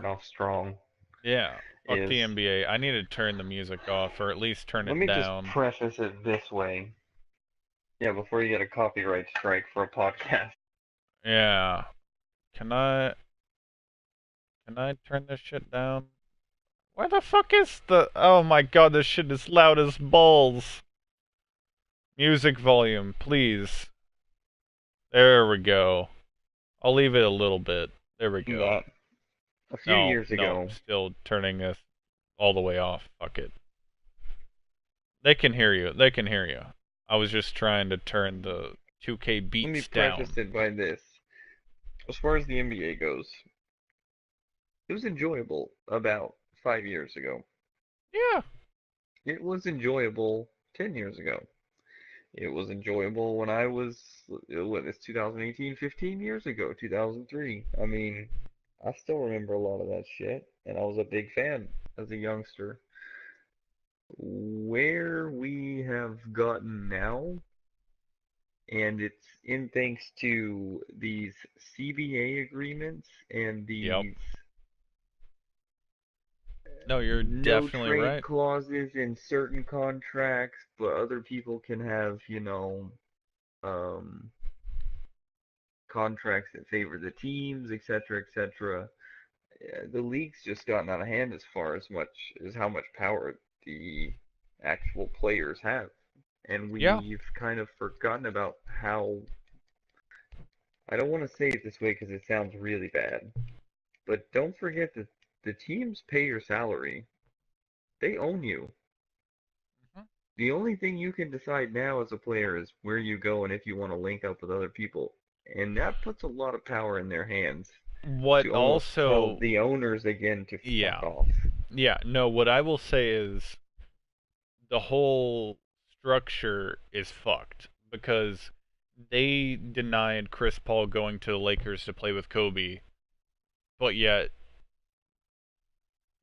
starting off strong. Yeah. Fuck Is the NBA. I need to turn the music off, or at least turn Let it me just down. preface it this way. Yeah, before you get a copyright strike for a podcast. Yeah. Can I can I turn this shit down? Where the fuck is the Oh my god, this shit is loud as balls. Music volume, please. There we go. I'll leave it a little bit. There we go. That a few No, years no, ago, still turning this all the way off. Fuck it. They can hear you. They can hear you. I was just trying to turn the 2K let me beats preface down. it by this. As far as the NBA goes, it was enjoyable about 5 years ago. Yeah. It was enjoyable 10 years ago. It was enjoyable when I was, what, it's 2018, 15 years ago, 2003. I mean, I still remember a lot of that shit, and I was a big fan as a youngster. Where we have gotten now, and it's in thanks to these CBA agreements and Yep. these No, you're no definitely trade right. clauses in certain contracts, but other people can have, um, contracts that favor the teams, etc., etc. The league's just gotten out of hand as far as much as how much power the actual players have. And Yeah. we've kind of forgotten about how, I don't want to say it this way because it sounds really bad, but don't forget that the teams pay your salary. They own you. Mhm. The only thing you can decide now as a player is where you go and if you want to link up with other people. And that puts a lot of power in their hands What to almost tell also, the owners again to fuck yeah. off. Yeah, no, what I will say is the whole structure is fucked because they denied Chris Paul going to the Lakers to play with Kobe, but yet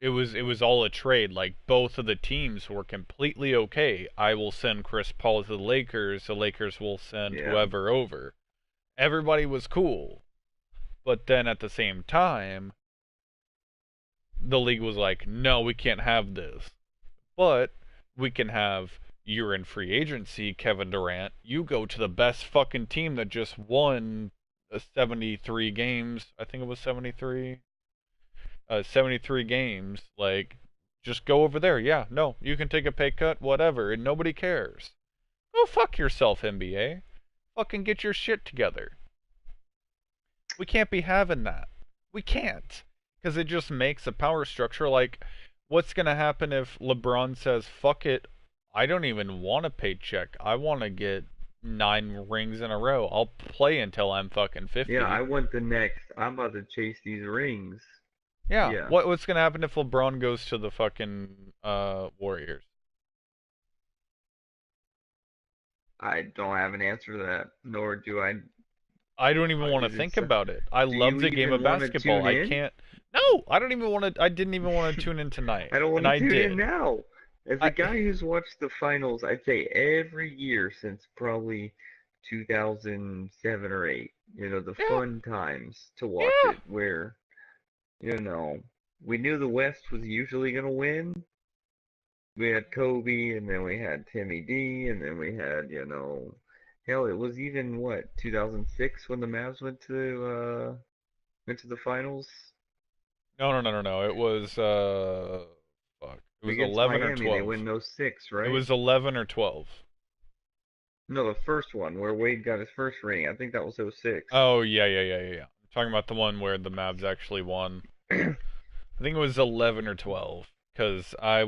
it was all a trade. Like both of the teams were completely okay. I will send Chris Paul to the Lakers will send Yeah. whoever over. Everybody was cool. But then at the same time, the league was like, "No, we can't have this." But we can have you're in free agency, Kevin Durant. You go to the best fucking team that just won 73 games. I think it was 73. 73 games. Like, just go over there. Yeah, no, you can take a pay cut, whatever, and nobody cares. Go fuck yourself, NBA. Fucking get your shit together. We can't be having that. We can't. Because it just makes a power structure like, what's going to happen if LeBron says, fuck it, I don't even want a paycheck. I want to get 9 rings in a row. I'll play until I'm fucking Yeah, I 50. want the next. I'm about to chase these rings. Yeah. Yeah. What's going to happen if LeBron goes to the fucking Warriors? I don't have an answer to that, nor do I. I don't even want to Is it? think about it. I Do love you the game even of want to basketball. tune I in? can't. No, I don't even want to. I didn't even want to tune in tonight. I don't want And to I tune in did. now. As a I. guy who's watched the finals, I'd say every year since probably 2007 or 8, the Yeah. fun times to watch Yeah. it where, you know, we knew the West was usually going to win. We had Kobe, and then we had Timmy D, and then we had, hell, it was even what, 2006 when the Mavs went to the finals No, no, no, no, no. It was fuck. It was against 11 or Miami. They 12. win those 6, It right? was 11 or 12. No, the first one where Wade got his first ring. I think that was '06. Oh, yeah, yeah, yeah, yeah, yeah. I'm talking about the one where the Mavs actually won. I think it was 11 or 12 cuz I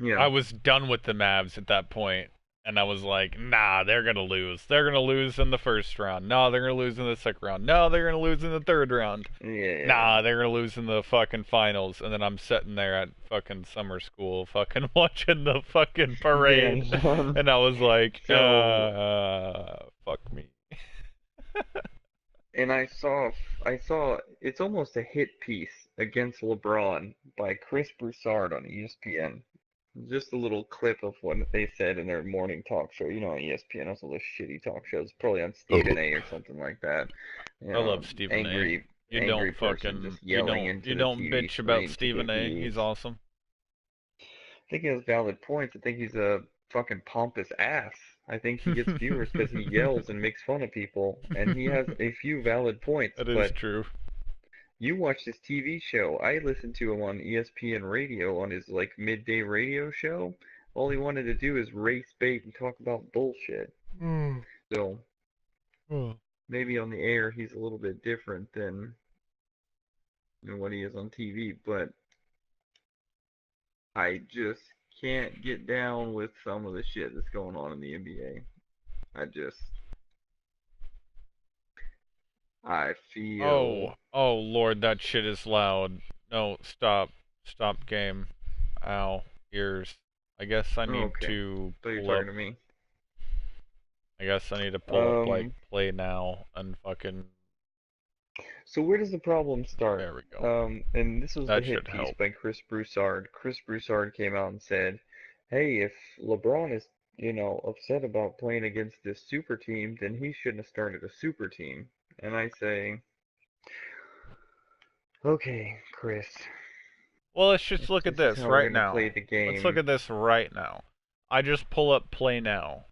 Yeah. was done with the Mavs at that point and I was like, "Nah, they're going to lose. They're going to lose in the first round. No, they're going to lose in the second round. No, they're going to lose in the third round. Yeah. Nah, they're gonna lose in the fucking finals, and then I'm sitting there at fucking summer school, fucking watching the fucking Yeah. parade, and I was like, So, fuck me. and I saw it's almost a hit piece against LeBron by Chris Broussard on ESPN. Just a little clip of what they said in their morning talk show. ESPN has all those shitty talk shows, probably on Stephen A. or something like that. I love Stephen A. Angry, angry person just yelling you into the don't TV bitch about screen to Stephen get A. He's views. awesome. I think he has valid points. I think he's a fucking pompous ass. I think he gets viewers because he yells and makes fun of people, and he has a few valid points, That is but true. you watch this TV show. I listened to him on ESPN radio on his like midday radio show. All he wanted to do is race bait and talk about bullshit. Mm. So Oh. maybe on the air he's a little bit different than what he is on TV, but I just can't get down with some of the shit that's going on in the NBA. I feel, Oh Lord, that shit is loud. No, stop. Stop game. Ow. Ears. I guess I oh, need okay. to So you're pull up talking to me. like Um, play now and fucking so where does the problem start? there we go. And this was the That hit should piece help. by Chris Broussard. Chris Broussard came out and said, "Hey, if LeBron is, upset about playing against this super team, then he shouldn't have started a super team." And I say, okay, Chris, Well, let's just if look at this is this how we're right gonna play now. the Let's look game, at this right now. I just pull up play now.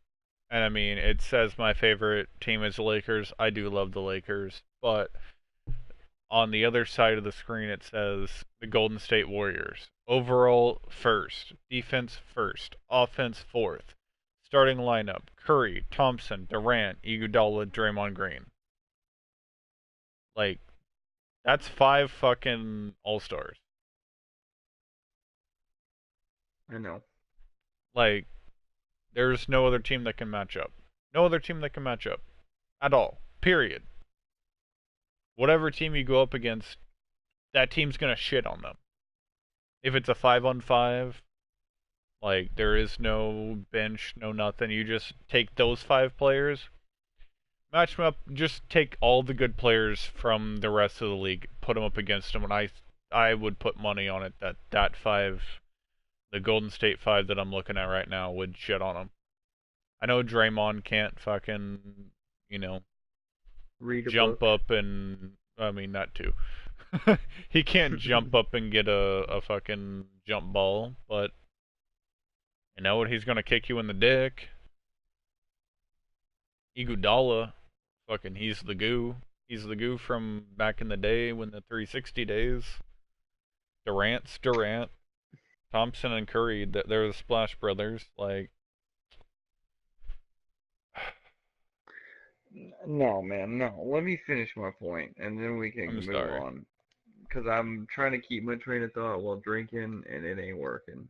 And I mean, it says my favorite team is the Lakers. I do love the Lakers, but on the other side of the screen it says the Golden State Warriors. Overall first, defense first, offense fourth. Starting lineup: Curry, Thompson, Durant, Iguodala, Draymond Green. Like that's five fucking All-Stars. I know. Like there's no other team that can match up. No other team that can match up at all. Period. Whatever team you go up against, that team's going to shit on them. If it's a 5-on-5, like there is no bench, no nothing. You just take those five players, match them up, just take all the good players from the rest of the league, put them up against them, and I would put money on it that that five, the Golden State five that I'm looking at right now, would shit on them. I know Draymond can't fucking, you know, Read a jump book. up and I mean that too. He can't jump up and get a fucking jump ball, but you know what? He's gonna kick you in the dick. Iguodala, fucking, he's the goo. He's the goo from back in the day when the 360 days. Durant's Durant. Thompson and Curry, they're the Splash Brothers. Like, No, man, no. Let me finish my point, and then we I'm can move sorry. on. Because I'm trying to keep my train of thought while drinking, and it ain't working.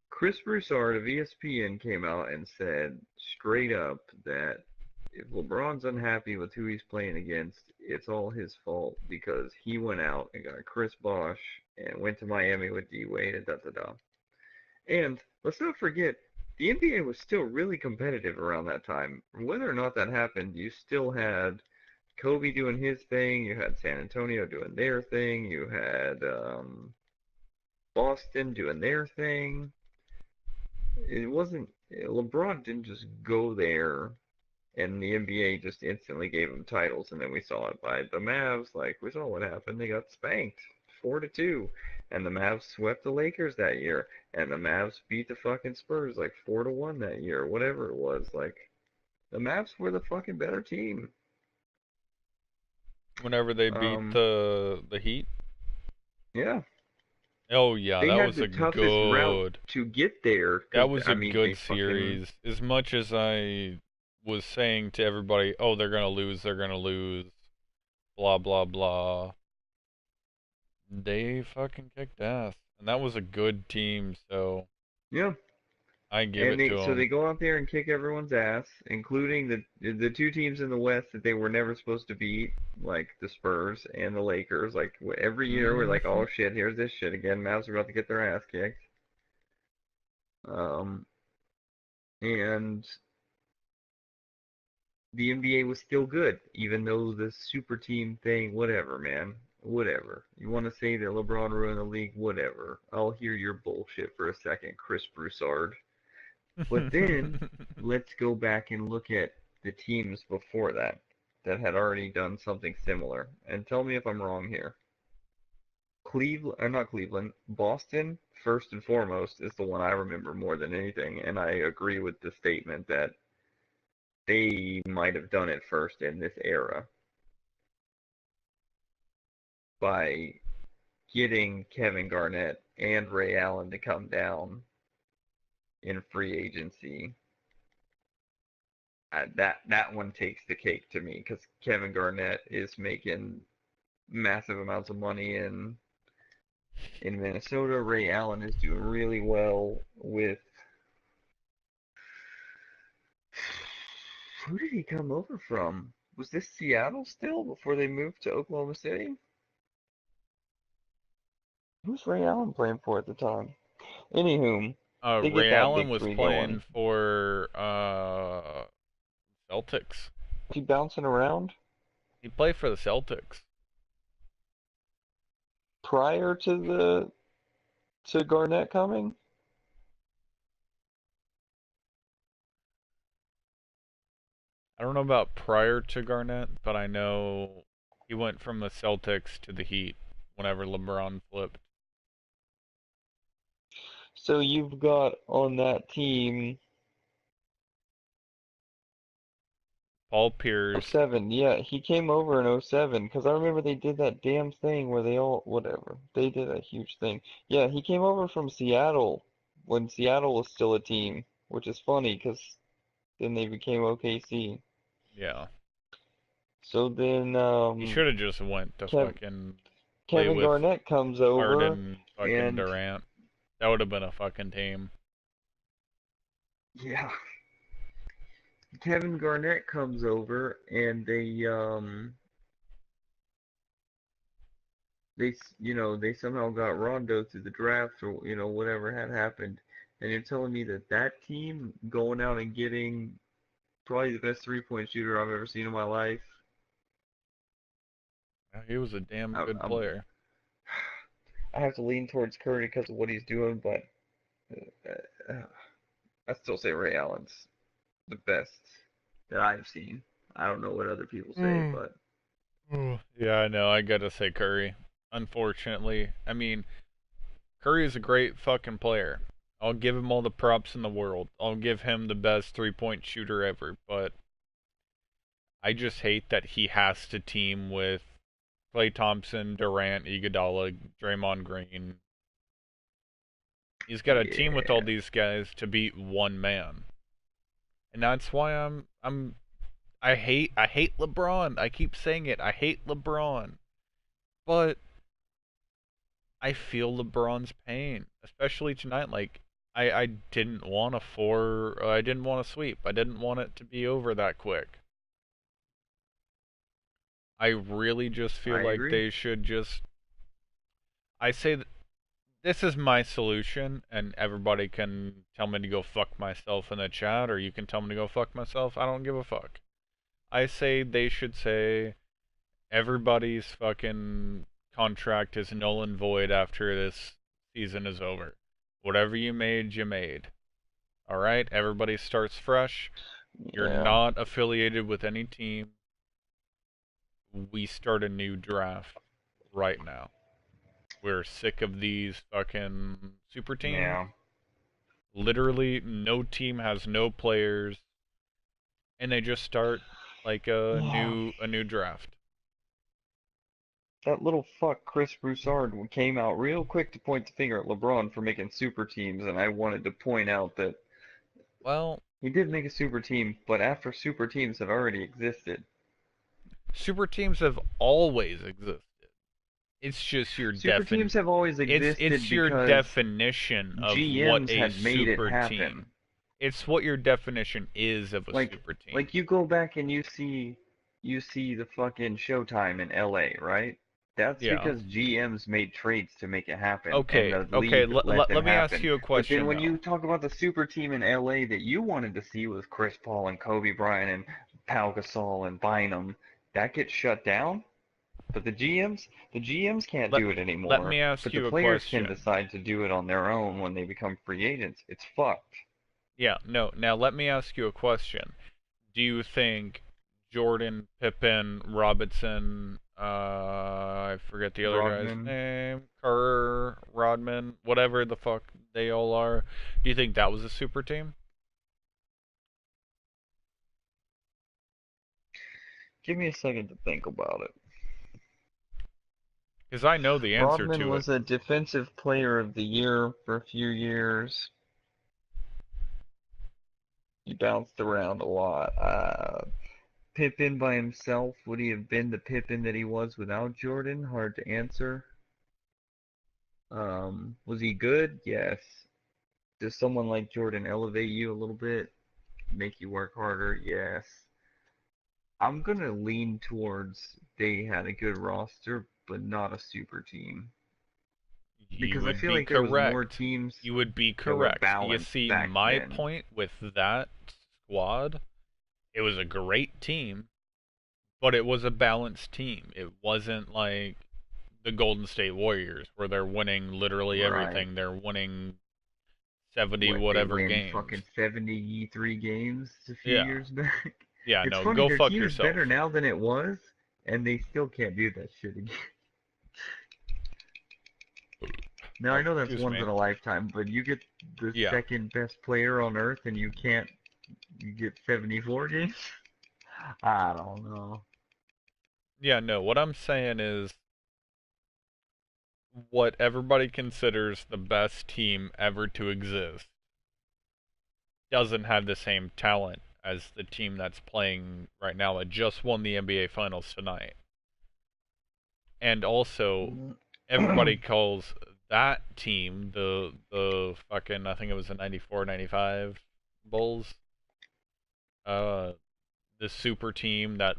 Chris Broussard of ESPN came out and said straight up that if LeBron's unhappy with who he's playing against, it's all his fault because he went out and got Chris Bosh and went to Miami with D Wade and da da da. And let's not forget, the NBA was still really competitive around that time. Whether or not that happened, you still had Kobe doing his thing, you had San Antonio doing their thing, you had Boston doing their thing. It wasn't LeBron didn't just go there and the NBA just instantly gave him titles, and then we saw it by the Mavs. Like we saw what happened. They got spanked 4-2, and the Mavs swept the Lakers that year, and the Mavs beat the fucking Spurs like 4-1 that year, whatever it was. Like the Mavs were the fucking better team. Whenever they beat Um, the Heat. yeah, Oh yeah, they that had was the a toughest route good. to get there That because was I a mean they good fucking series. As much as I was saying to everybody, "Oh, they're gonna lose," blah blah blah. They fucking kicked ass, and that was a good team. So yeah. I give And it to they them. go out there and kick everyone's ass, including the two teams in the West that they were never supposed to beat, like the Spurs and the Lakers. Like every year we're like, Hmm. oh shit, here's this shit again. Mavs are about to get their ass kicked. Um, and the NBA was still good, even though the super team thing, whatever, man, whatever. You want to say that LeBron ruined the league, whatever. I'll hear your bullshit for a second, Chris Broussard. But then let's go back and look at the teams before that. that had already done something similar. And tell me if I'm wrong here. Cleveland, or not Cleveland, Boston, first and foremost, is the one I remember more than anything, and I agree with the statement that they might have done it first in this era by getting Kevin Garnett and Ray Allen to come down in free agency. That one takes the cake to me because Kevin Garnett is making massive amounts of money in Minnesota. Ray Allen is doing really well with. Who did he come over from? Was this Seattle still before they moved to Oklahoma City? Who's Ray Allen playing for at the time? Anywho, they get Ray that Allen big was three playing going. for Celtics. Is he bouncing around? He played for the Celtics. Prior to Garnett coming? I don't know about prior to Garnett, but I know he went from the Celtics to the Heat whenever LeBron flipped. So you've got on that team Paul Pierce. '07. Yeah, he came over in '07 because I remember they did that damn thing where they all whatever. They did a huge thing. Yeah, he came over from Seattle when Seattle was still a team, which is funny because then they became OKC. Yeah. So then He should have just went to Kev fucking play Kevin with Garnett comes over Harden, fucking and Durant. That would have been a fucking team. yeah, Kevin Garnett comes over and they somehow got Rondo through the draft or whatever had happened, and you're telling me that that team going out and getting probably the best 3-point shooter I've ever seen in my life. He was a damn I, good I'm player. I have to lean towards Curry because of what he's doing, but I still say Ray Allen's the best that I've seen. I don't know what other people say, Mm. but Yeah, I know. I gotta say Curry. Unfortunately, I mean, Curry is a great fucking player. I'll give him all the props in the world. I'll give him the best 3-point shooter ever, but I just hate that he has to team with Klay Thompson, Durant, Iguodala, Draymond Green. He's got to team with all yeah, these guys to beat one man. And that's why I hate LeBron. I keep saying it. I hate LeBron. But I feel LeBron's pain, especially tonight. Like I didn't want I didn't want to sweep. I didn't want it to be over that quick. I really just feel I like agree. they should just I say this is my solution, and everybody can tell me to go fuck myself in the chat, or you can tell me to go fuck myself. I don't give a fuck. I say they should say everybody's fucking contract is null and void after this season is over. Whatever you made, you made. Alright? Everybody starts fresh. You're Yeah. not affiliated with any team. We start a new draft right now. We're sick of these fucking super teams. Yeah. Literally, no team has no players, and they just start like a Yeah. new draft. That little fuck Chris Broussard came out real quick to point the finger at LeBron for making super teams, and I wanted to point out that Well, he did make a super team, but after super teams had already existed. super teams have always existed. It's just your Super teams have always existed it's your because definition of what GMs a had made it super team. happen. It's what your definition is of a Like super team. like you go back and you see the fucking Showtime in LA, right? That's Yeah. because GMs made trades to make it happen, and Okay. the Okay. league let them Let me ask happen. you a But then question when you though. talk about the super team in LA that you wanted to see with Chris Paul and Kobe Bryant and Pau Gasol and Bynum, that gets shut down. But the GMs can't Let do it let anymore. me ask But the you a players can question. decide to do it on their own when they become free agents. It's fucked. Yeah. No. Now let me ask you a question. Do you think Jordan, Pippen, Robinson, I forget the other guy's Rodman. name, Kerr, Rodman, whatever the fuck they all are. Do you think that was a super team? Give me a second to think about it. Because I know the answer Rodman to it. was a defensive player of the year for a few years. He bounced around a lot. Pippen by himself, would he have been the Pippen that he was without Jordan? Hard to answer. Was he good? Yes. Does someone like Jordan elevate you a little bit? Make you work harder? Yes. I'm gonna lean towards they had a good roster, but not a super team. You Because I would feel be like there was more correct. teams You would be that were correct. You balanced see, back my then. point with that squad, it was a great team, but it was a balanced team. It wasn't like the Golden State Warriors where they're winning literally Right. everything. They're winning 70 What, they whatever win games. fucking 73 games a few Yeah. years back? Yeah, It's no, funny, go their fuck team is better yourself. now than it was, and they still can't do that shit again. Now I Oh, know that's excuse once me. in a lifetime, but you get the Yeah. second best player on earth and you can't you get 74 games? I don't know. Yeah, no, what I'm saying is what everybody considers the best team ever to exist doesn't have the same talent as the team that's playing right now that just won the NBA Finals tonight. And also, everybody calls that team the fucking, I think it was the 94 95 Bulls, uh the super team that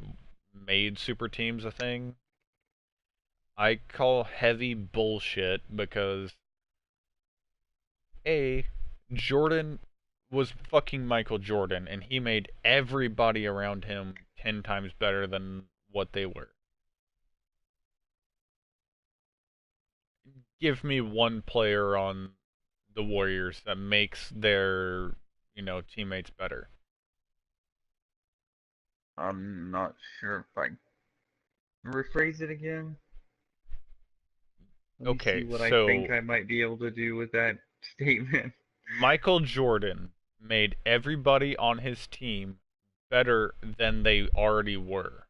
made super teams a thing. I call heavy bullshit because A, Jordan was fucking Michael Jordan, and he made everybody around him 10 times better than what they were. Give me one player on the Warriors that makes their, teammates better. I'm not sure if I rephrase it again. Let me see Okay, what I think so I might be able to do with that statement. Michael Jordan made everybody on his team better than they already were.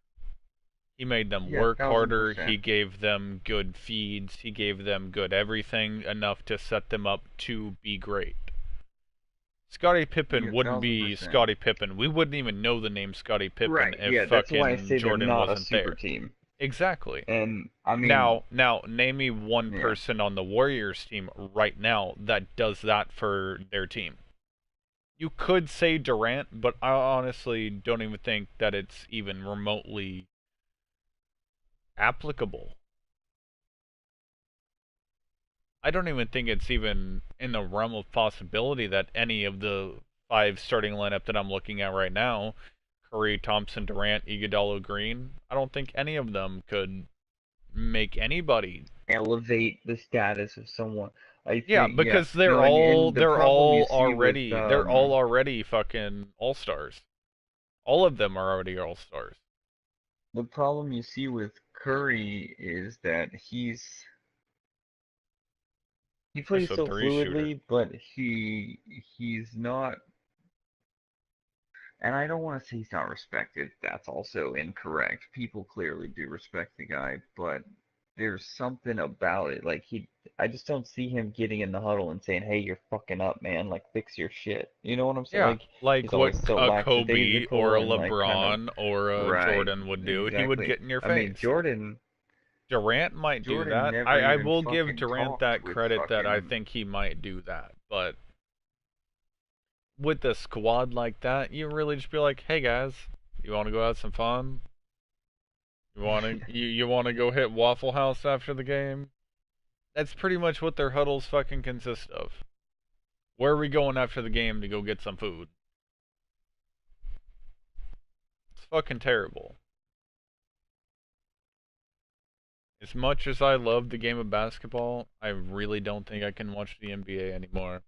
He made them Yeah, work harder. He 1000%. gave them good feeds. He gave them good everything enough to set them up to be great. Scottie Pippen Yeah, wouldn't thousand be percent. Scottie Pippen. We wouldn't even know the name Scottie Pippen Right. if Yeah, that's why I fucking say they're Jordan not a wasn't super there. team. Exactly. And I mean, Now, name me one yeah, person on the Warriors team right now that does that for their team. You could say Durant, but I honestly don't even think that it's even remotely applicable. I don't even think it's even in the realm of possibility that any of the five starting lineup that I'm looking at right now, Curry, Thompson, Durant, Iguodala, Green, I don't think any of them could make anybody. elevate the status of someone. I Yeah, think, yeah. because they're No, all and the they're problem you all see with already fucking all-stars. All of them are already all-stars. the problem you see with Curry is that he Just plays a so three shooter. fluidly, but he's not. And I don't want to say he's not respected. That's also incorrect. People clearly do respect the guy, but there's something about it. I just don't see him getting in the huddle and saying, "Hey, you're fucking up, man. Like, fix your shit." You know what I'm saying? Yeah, Like, like he's what always so a Kobe or lackadaisical a and like kind of LeBron or a right, Jordan would do. He would exactly. get in your I mean, face. Durant might do Jordan that. never I even will give fucking Durant talked that with credit that I fucking think he might do that. But with a squad like that, you really just be like, hey guys, you want to go have some fun? You want to go hit Waffle House after the game? That's pretty much what their huddles fucking consist of. Where are we going after the game to go get some food? It's fucking terrible. As much as I love the game of basketball, I really don't think I can watch the NBA anymore.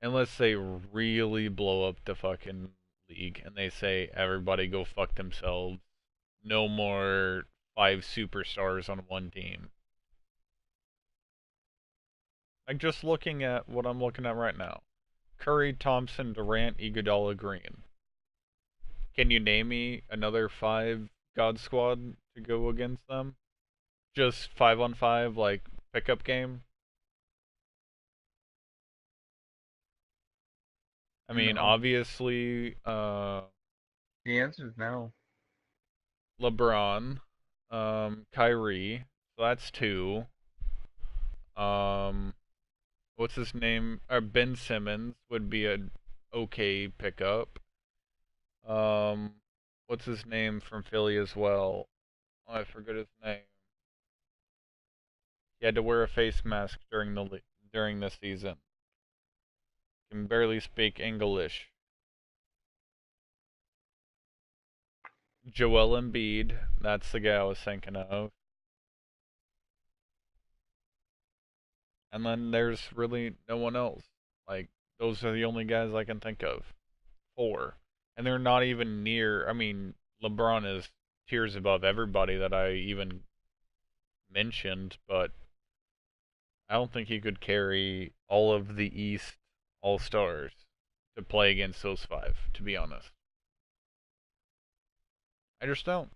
Unless they really blow up the fucking league and they say everybody go fuck themselves. No more five superstars on one team. Like just looking at what I'm looking at right now. Curry, Thompson, Durant, Iguodala, Green. Can you name me another five God Squad to go against them? Just 5-on-5 like pickup game? I mean, No. obviously, The answer is no. LeBron, Kyrie, so that's two. Um, what's his name? Ben Simmons would be a okay pickup. Um, what's his name from Philly as well? Oh, I forget his name. He had to wear a face mask during the season. Can barely speak English. Joel Embiid, that's the guy I was thinking of. And then there's really no one else. Like those are the only guys I can think of. Four. And they're not even near. I mean, LeBron is tiers above everybody that I even mentioned, but I don't think he could carry all of the East All Stars to play against those five, to be honest. I just don't.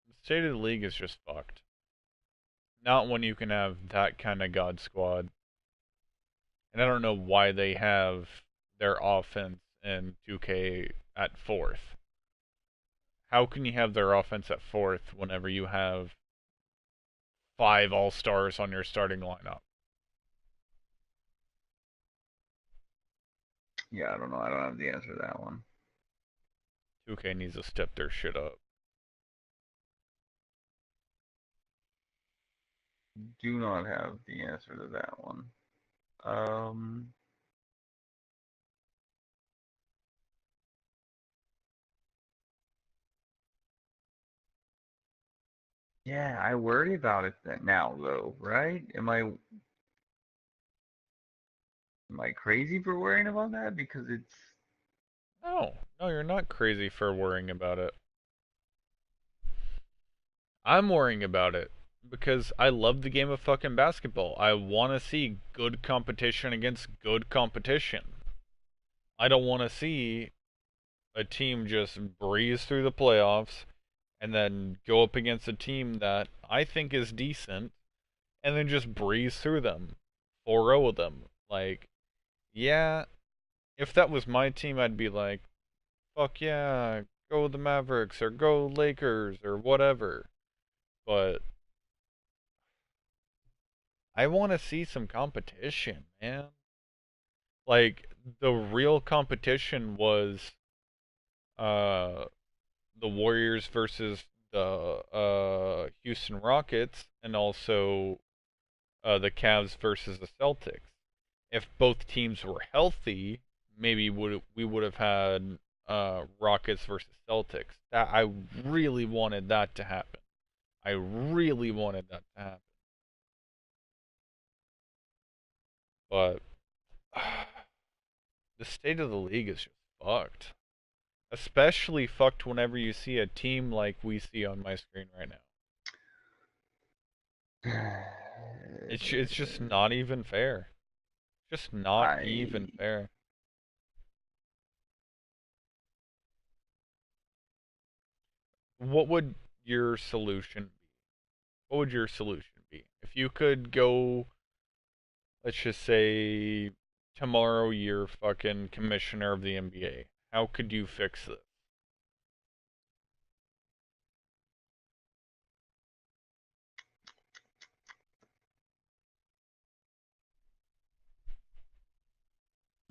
The state of the league is just fucked. Not when you can have that kind of God squad. And I don't know why they have their offense in 2K at fourth. How can you have their offense at fourth whenever you have five all stars on your starting lineup? Yeah, I don't know. I don't have the answer to that one. 2K needs to step their shit up. Do not have the answer to that one. Um, yeah, I worry about it now though, right? Am I crazy for worrying about that? Because it's No, no, you're not crazy for worrying about it. I'm worrying about it because I love the game of fucking basketball. I want to see good competition against good competition. I don't want to see a team just breeze through the playoffs and then go up against a team that I think is decent and then just breeze through them. 4-0 of them. Like, yeah, if that was my team, I'd be like, fuck yeah, go the Mavericks or go Lakers or whatever. But I want to see some competition, man. Like, the real competition was uh, the Warriors versus the Houston Rockets, and also the Cavs versus the Celtics. If both teams were healthy, maybe we would have had Rockets versus Celtics. That I really wanted that to happen. I really wanted that to happen. But the state of the league is just fucked. Especially fucked whenever you see a team like we see on my screen right now. It's just not even fair. Just not even I fair. What would your solution be? What would your solution be? If you could go, let's just say tomorrow you're fucking commissioner of the NBA. How could you fix this?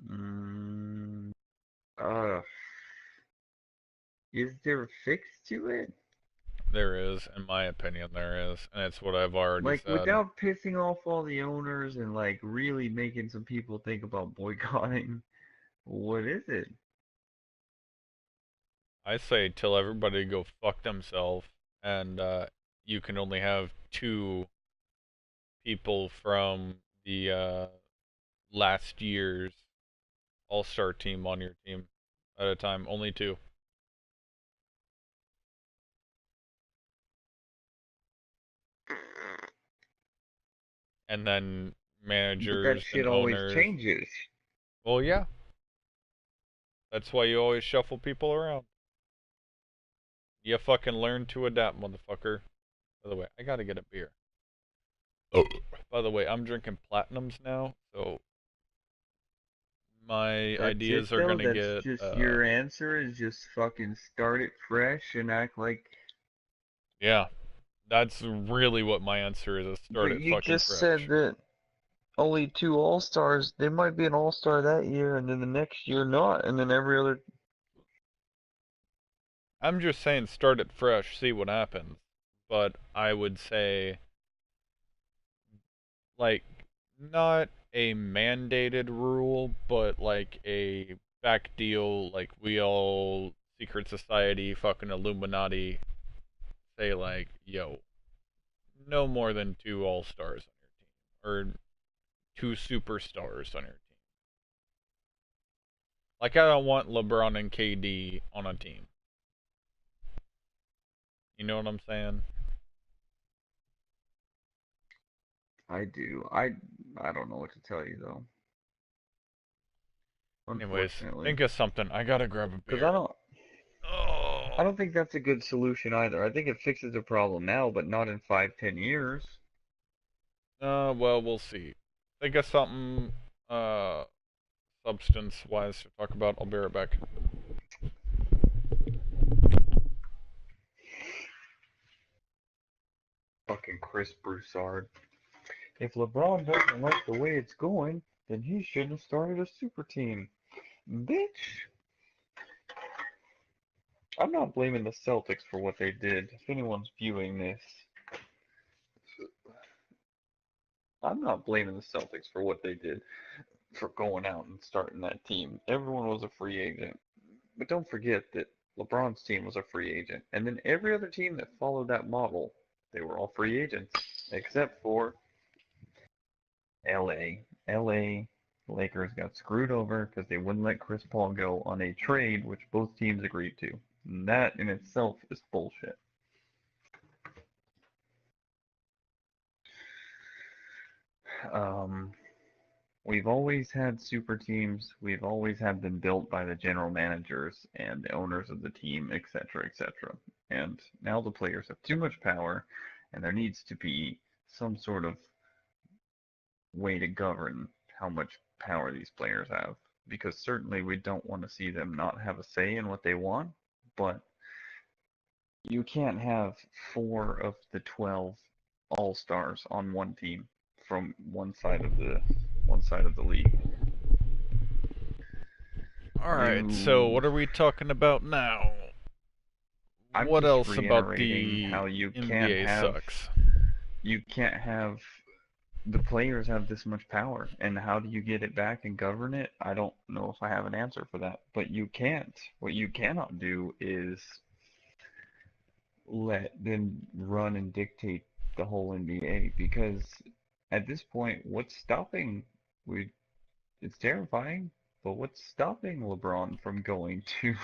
mm, uh is there a fix to it? There is, in my opinion, there is, and it's what I've already Like said. without pissing off all the owners and like really making some people think about boycotting, what is it? I say tell everybody to go fuck themselves, and you can only have two people from the last year's All Star team on your team. at a time, only 2. And then But that managers shit and always owners. changes. Well, yeah. That's why you always shuffle people around. You fucking learn to adapt, motherfucker. By the way, I gotta get a beer. Oh. By the way, I'm drinking Platinums now, so my That's ideas it are though? gonna That's get, just your answer is just fucking start it fresh and act like. yeah. That's really what my answer is start But it you fucking just said fresh. that only 2 All-Stars. There might be an All-Star that year, and then the next year not, and then every other. I'm just saying start it fresh, see what happens. But I would say, like, not a mandated rule, but like a back deal, like we all secret society, fucking Illuminati, say like, yo, no more than 2 All-Stars on your team, or 2 superstars on your team. Like I don't want LeBron and KD on a team. You know what I'm saying? I do. I don't know what to tell you though. Anyways, Unfortunately, think of something. I gotta grab a because beer. I Oh. don't think that's a good solution either. I think it fixes the problem now, but not in 5, 10 years. Well, we'll see. Think of something, substance-wise to talk about. I'll be right back. Fucking Chris Broussard. If LeBron doesn't like the way it's going, then he shouldn't have started a super team. Bitch! I'm not blaming the Celtics for what they did. If anyone's viewing this, I'm not blaming the Celtics for what they did for going out and starting that team. Everyone was a free agent. But don't forget that LeBron's team was a free agent. And then every other team that followed that model, they were all free agents. Except for LA. LA Lakers got screwed over because they wouldn't let Chris Paul go on a trade which both teams agreed to. And that in itself is bullshit. Um, we've always had super teams. We've always had them built by the general managers and the owners of the team, etc., etc. And now the players have too much power, and there needs to be some sort of way to govern how much power these players have. Because certainly we don't want to see them not have a say in what they want, but you can't have 4 of the 12 all-stars on one team from one side of the league. Alright, so You what are we talking about now? I'm What just else about reiterating the how NBA sucks? you can't have the players have this much power, and how do you get it back and govern it? I don't know if I have an answer for that, but you can't. What you cannot do is let them run and dictate the whole NBA because at this point, what's stopping we it's terrifying, but what's stopping LeBron from going to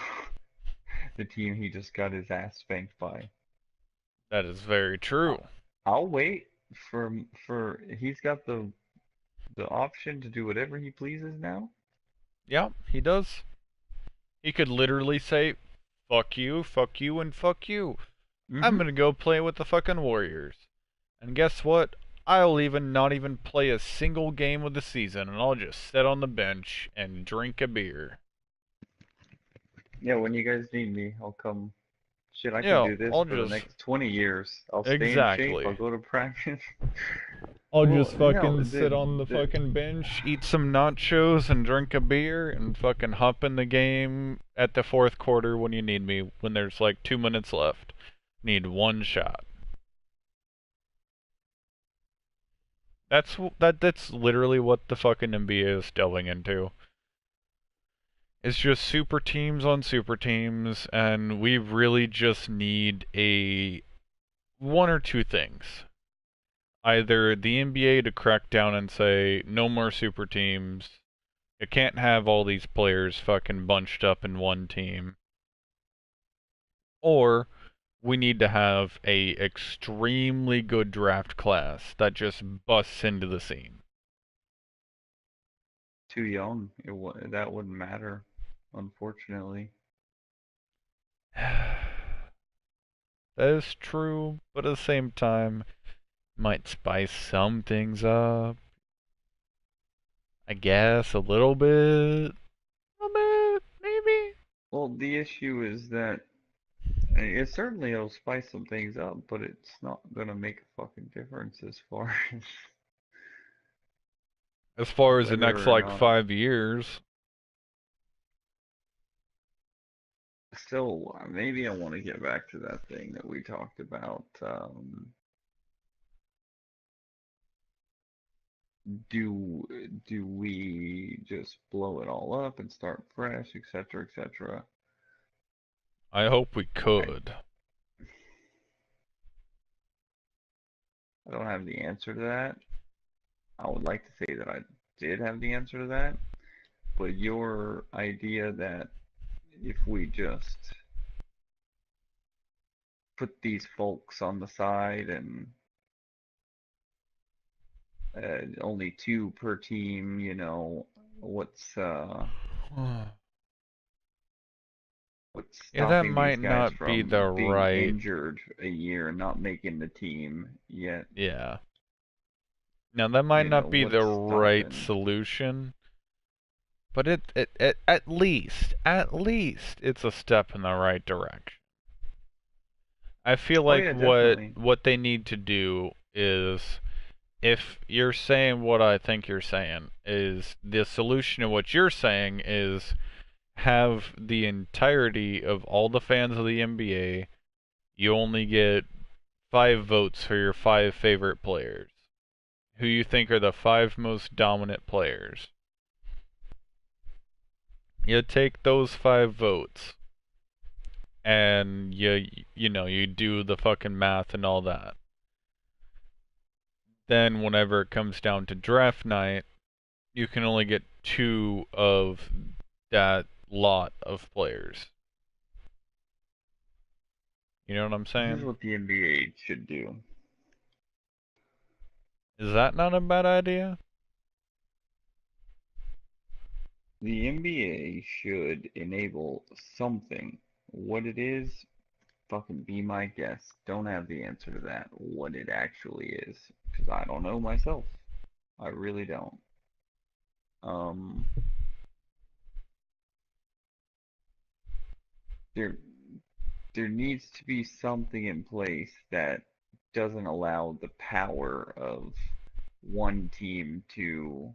the team he just got his ass spanked by? That is very true. I'll wait for he's got the option to do whatever he pleases now. Yeah, he does. He could literally say, fuck you, and fuck you. I'm Mm-hmm. gonna go play with the fucking Warriors. And guess what? I'll even not even play a single game of the season, and I'll just sit on the bench and drink a beer. Yeah, when you guys need me, I'll come. Shit, I can Yeah, do this I'll for the just next 20 years. I'll stay in shape. I'll exactly. go to practice. I'll Well, just no, fucking sit on the fucking bench, eat some nachos, and drink a beer, and fucking hop in the game at the fourth quarter when you need me, when there's like 2 minutes left. Need one shot. That's literally what the fucking NBA is delving into. It's just super teams on super teams, and we really just need a one or two things. Either the NBA to crack down and say no more super teams, You can't have all these players fucking bunched up in one team. Or we need to have a extremely good draft class that just busts into the scene. Too young. That wouldn't matter, unfortunately. That is true, but at the same time, might spice some things up. I guess a little bit. A bit, maybe. Well, the issue is that it certainly will spice some things up, but it's not gonna make a fucking difference as far as As far as the next whether or like not. 5 years. Still, maybe I want to get back to that thing that we talked about. Do do we just blow it all up and start fresh, etc., etc.? I hope we I could. I don't have the answer to that. I would like to say that I did have the answer to that, but your idea that if we just put these folks on the side and only two per team, what's what's Yeah, that stopping these might guys not be the from being right. injured a year and not making the team yet? Yeah. Now, that might not be the What's right stopping? solution, but it at least, it's a step in the right direction. I feel Oh like yeah, what definitely. what they need to do is, if you're saying what I think you're saying, is the solution to what you're saying is have the entirety of all the fans of the NBA, you only get 5 votes for your 5 favorite players, who you think are the 5 most dominant players. You take those 5 votes and you do the fucking math and all that. Then whenever it comes down to draft night, you can only get 2 of that lot of players. You know what I'm Here's saying? what the NBA should do. Is that not a bad idea? The NBA should enable something. What it is, fucking be my guest. Don't have the answer to that. What it actually is, because I don't know myself. I really don't. Um, there there needs to be something in place that doesn't allow the power of one team to,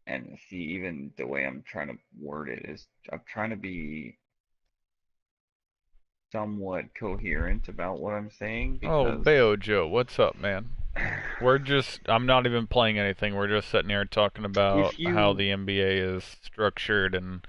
and see, even the way I'm trying to word it is I'm trying to be somewhat coherent about what I'm saying Oh, because Bayo Joe, what's up, man? I'm not even playing anything. We're just sitting here talking about if how you the NBA is structured and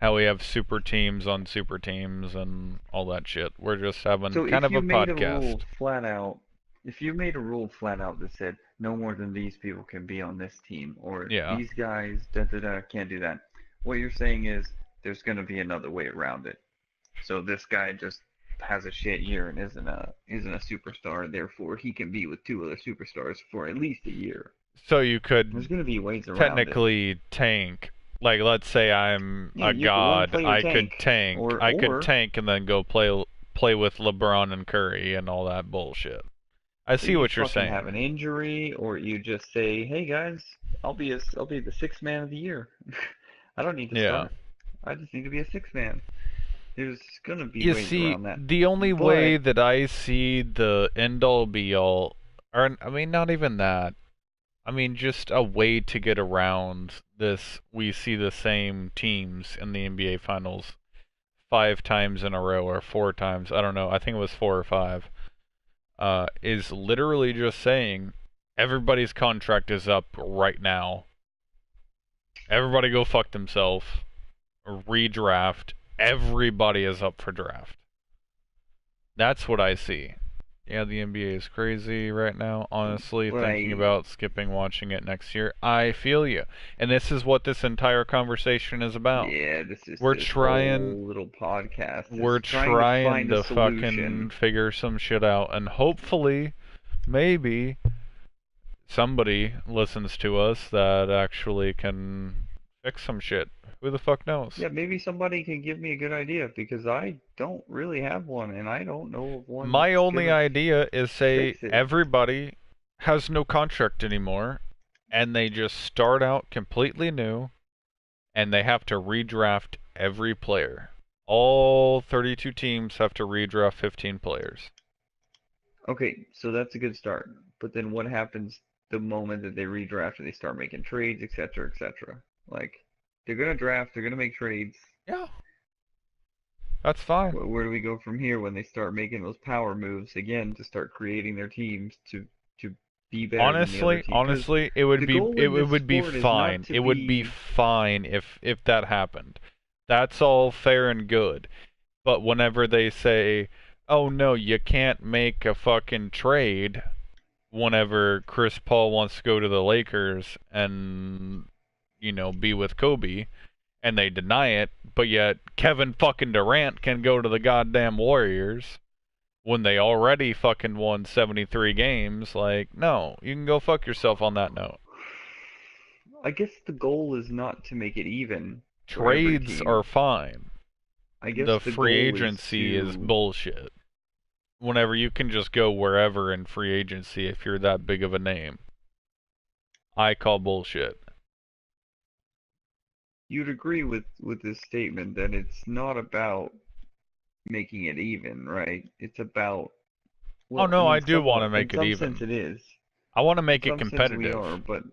how we have super teams on super teams and all that shit. We're just having so kind if of a you made a podcast. rule flat out if you made a rule flat out that said no more than these people can be on this team or Yeah. these guys da da da can't do that, what you're saying is there's going to be another way around it. So this guy just has a shit year and isn't a superstar, therefore he can be with two other superstars for at least a year. So you There's could going to be ways around it. technically tank. Like, let's say I'm Yeah, a you could one god. player I could tank, tank. or I could or tank and then go play with LeBron and Curry and all that bullshit. I so see you what you're fucking have saying. an injury, or you just say, hey guys, I'll be the sixth man of the year. I don't need to Yeah. start. I just need to be a sixth man. There's gonna be You ways see, around that, the only way but that I see the end all be all, or I mean, not even that. I mean, just a way to get around this. We see the same teams in the NBA Finals 5 times in a row, or 4 times. I don't know. I think it was 4 or 5. Is literally just saying everybody's contract is up right now. Everybody go fuck themselves. Redraft. Everybody is up for draft. That's what I see. Yeah, the NBA is crazy right now. Honestly, thinking Like, about skipping watching it next year, I feel you. And this is what this entire conversation is about. yeah, We're this trying whole little podcast we're is trying to trying find a to fucking solution. figure some shit out, and hopefully, maybe somebody listens to us that actually can fix some shit. Who the fuck knows? Yeah, maybe somebody can give me a good idea because I don't really have one and I don't know of one My that's only gonna idea is say fix it. everybody has no contract anymore and they just start out completely new and they have to redraft every player. All 32 teams have to redraft 15 players. Okay, so that's a good start. But then what happens the moment that they redraft and they start making trades, etc., etc.? Like, they're gonna draft, they're gonna make trades. Yeah, that's fine. Where do we go from here when they start making those power moves again to start creating their teams to be better than the other team? Because Honestly, the goal it in this would be sport is not fine. to It would be be. fine if that happened. That's all fair and good. But whenever they say, "Oh no, you can't make a fucking trade," whenever Chris Paul wants to go to the Lakers and be with Kobe, and they deny it, but yet Kevin fucking Durant can go to the goddamn Warriors when they already fucking won 73 games. Like, no, you can go fuck yourself on that note. I guess the goal is not to make it even for every Trades are team. fine. I guess The the free goal is agency is to. bullshit. Whenever you can just go wherever in free agency if you're that big of a name. I call bullshit. You'd agree with this statement that it's not about making it even, right? It's about. Oh Well, I no, I mean, do want to somewhat. In make it some sense, even. it is. I want to In make it some sense, we are, competitive. but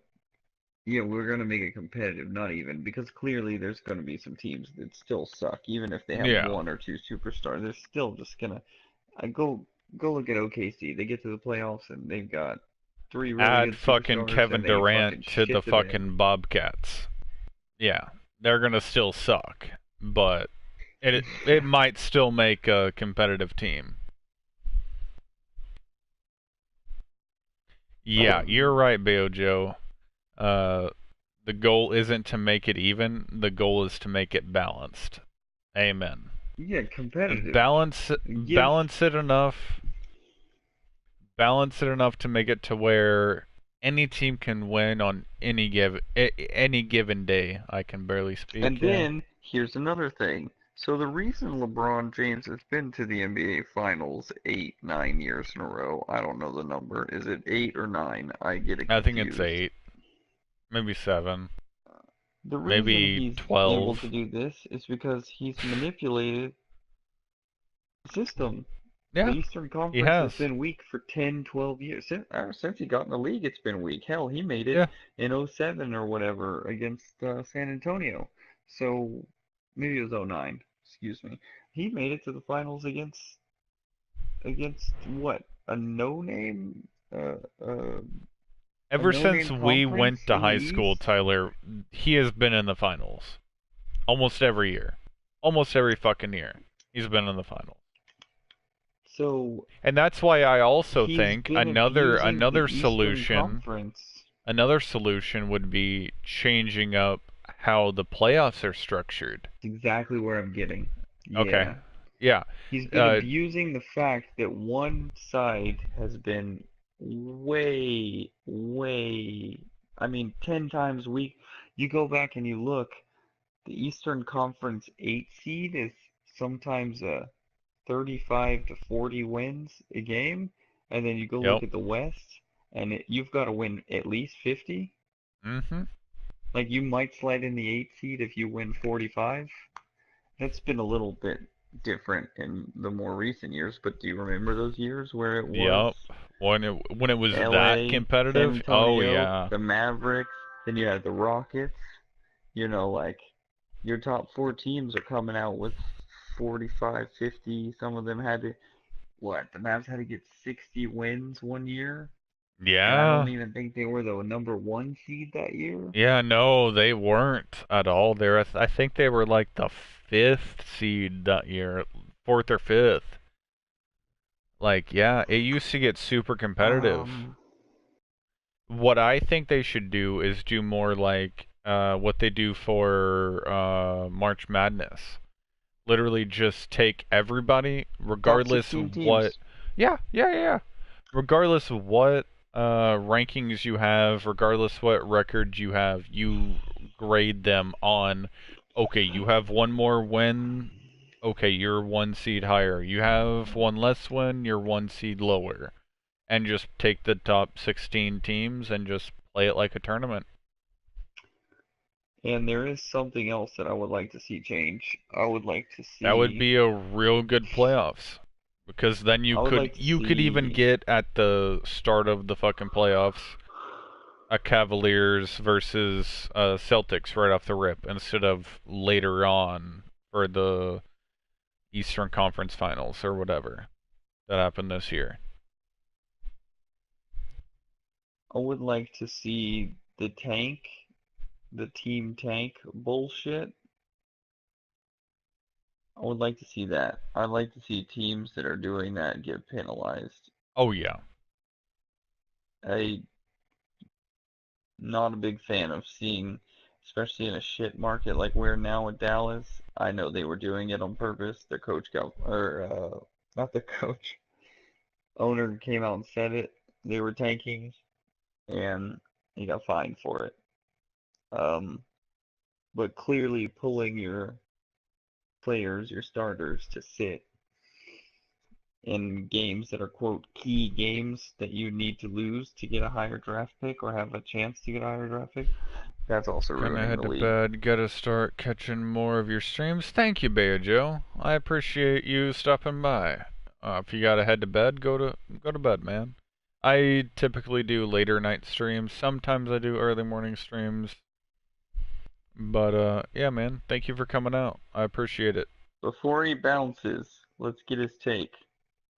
yeah, we're gonna make it competitive, not even, because clearly there's gonna be some teams that still suck, even if they have Yeah. one or two superstars. They're still just gonna. I go look at OKC. They get to the playoffs and they've got three really Add good fucking superstars, Kevin and they fucking Durant to the shit the bed. fucking Bobcats. Yeah. They're gonna still suck, but it might still make a competitive team. Yeah, you're right, Beojo. Uh, the goal isn't to make it even. The goal is to make it balanced. Amen. Yeah, competitive. Balance Give. balance it enough to make it to where any team can win on any given day. I can barely And speak. Yeah. then here's another thing. So the reason LeBron James has been to the NBA Finals 8, 9 years in a row, I don't know the number. Is it 8 or 9? I get it I think it's confused. 8, maybe 7, The reason maybe he's able to 12. do this is because he's manipulated the system. The Yeah, Eastern he Conference has has. been weak for 10, 12 years. Since he got in the league, it's been weak. Hell, he made it Yeah. in '07 or whatever against San Antonio. So maybe it was '09. Excuse me. He made it to the finals against what? Uh, uh, a Ever since no-name we conference went to in the high school, East? Tyler, he has been in the finals almost every year. Almost every fucking year. He's been in the finals. So And that's why I also he's think been abusing the another Eastern solution Conference. would be changing up how the playoffs are structured. That's exactly where I'm getting. Okay. Yeah. Yeah. He's been Uh, abusing the fact that one side has been I mean, 10 times weak. You go back and you look, the Eastern Conference 8 seed is sometimes 35 to 40 wins a game, and then you go look yep. at the West, and you've got to win at least 50. Mhm. Like you might slide in the 8 seed if you win 45. That's been a little bit different in the more recent years, but do you remember those years where it was Yep. When it was that LA, San competitive? Oh Antonio, yeah. the Mavericks, then you had the Rockets, like your top four teams are coming out with 45, 50. Some of them had to, what, the Mavs had to get 60 wins one year, and I don't Yeah. even think they were the number one seed that year. Yeah, no, they weren't at all. I think they were like the 5th seed that year, 4th or 5th. Like, yeah, it used to get super competitive. Um, What I think they should do is do more like what they do for March Madness. Literally just take everybody, top regardless 16 of what. teams. Yeah, yeah, yeah, yeah. Regardless of what rankings you have, regardless what record you have, you grade them on. Okay, you have one more win. Okay, you're one seed higher. You have one less win. You're one seed lower, and just take the top 16 teams and just play it like a tournament. And there is something else that I would like to see change. I would like to That would see. be a real good playoffs. Because then I would like to you could even see. get at the start of the fucking playoffs a Cavaliers versus Celtics right off the rip instead of later on for the Eastern Conference Finals or whatever that happened this year. I would like to see the team tank bullshit. I would like to see that. I'd like to see teams that are doing that get penalized. Oh yeah. I not a big fan of seeing, especially in a shit market like we're now with Dallas. I know they were doing it on purpose. Their coach got, or not the coach, owner came out and said it. They were tanking, and he got fined for it. Um, but clearly pulling your players, your starters, to sit in games that are quote key games that you need to lose to get a higher draft pick or have a chance to get a higher draft pick. That's also Gonna ruining head the to league. bed. Gotta start catching more of your streams. Thank you, Bayo Joe. I appreciate you stopping by. If you gotta head to bed, go to bed, man. I typically do later night streams. Sometimes I do early morning streams. But yeah, man. Thank you for coming out. I appreciate it. Before he bounces, let's get his take.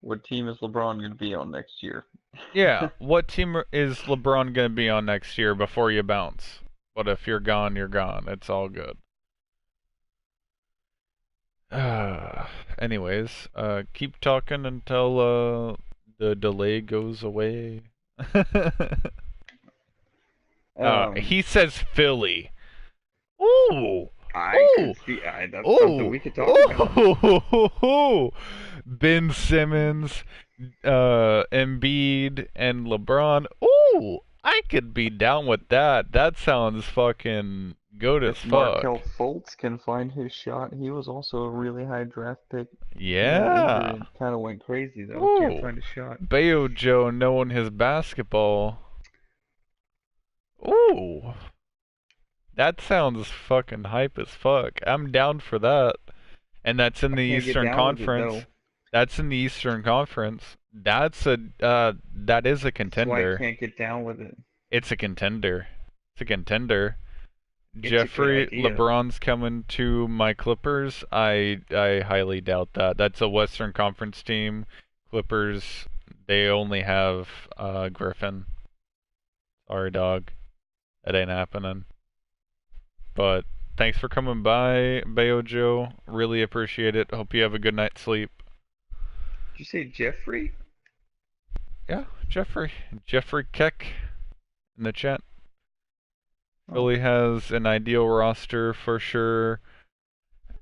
What team is LeBron going to be on next year? Yeah. What team is LeBron gonna be on next year before you bounce? But if you're gone, you're gone. It's all good. Anyways, keep talking until the delay goes away. Um, He says Philly. Ooh, I ooh, could see. That's something ooh, we could talk about. ooh. Ben Simmons, Embiid, and LeBron. Ooh, I could be down with that. That sounds fucking good as If Markelle fuck. Fultz can find his shot, he was also a really high draft pick. He got injured Yeah. and kind of went crazy though. Can't Ooh, find a shot. Bayo Joe knowing his basketball. Ooh, that sounds fucking hype as fuck. I'm down for that. And that's in I the can't get Eastern down with it Conference. though. That's in the Eastern Conference. That is a That's why I contender. can't get down with it. It's a contender. It's a contender. It's a good Jeffrey idea. LeBron's coming to my Clippers. I highly doubt that. That's a Western Conference team. Clippers, they only have Griffin. Sorry, dog. That ain't happening. But thanks for coming by, Bayo Joe. Really appreciate it. Hope you have a good night's sleep. Did you say Jeffrey? Yeah, Jeffrey. Jeffrey Keck in the chat. Oh, Philly has an ideal roster for sure,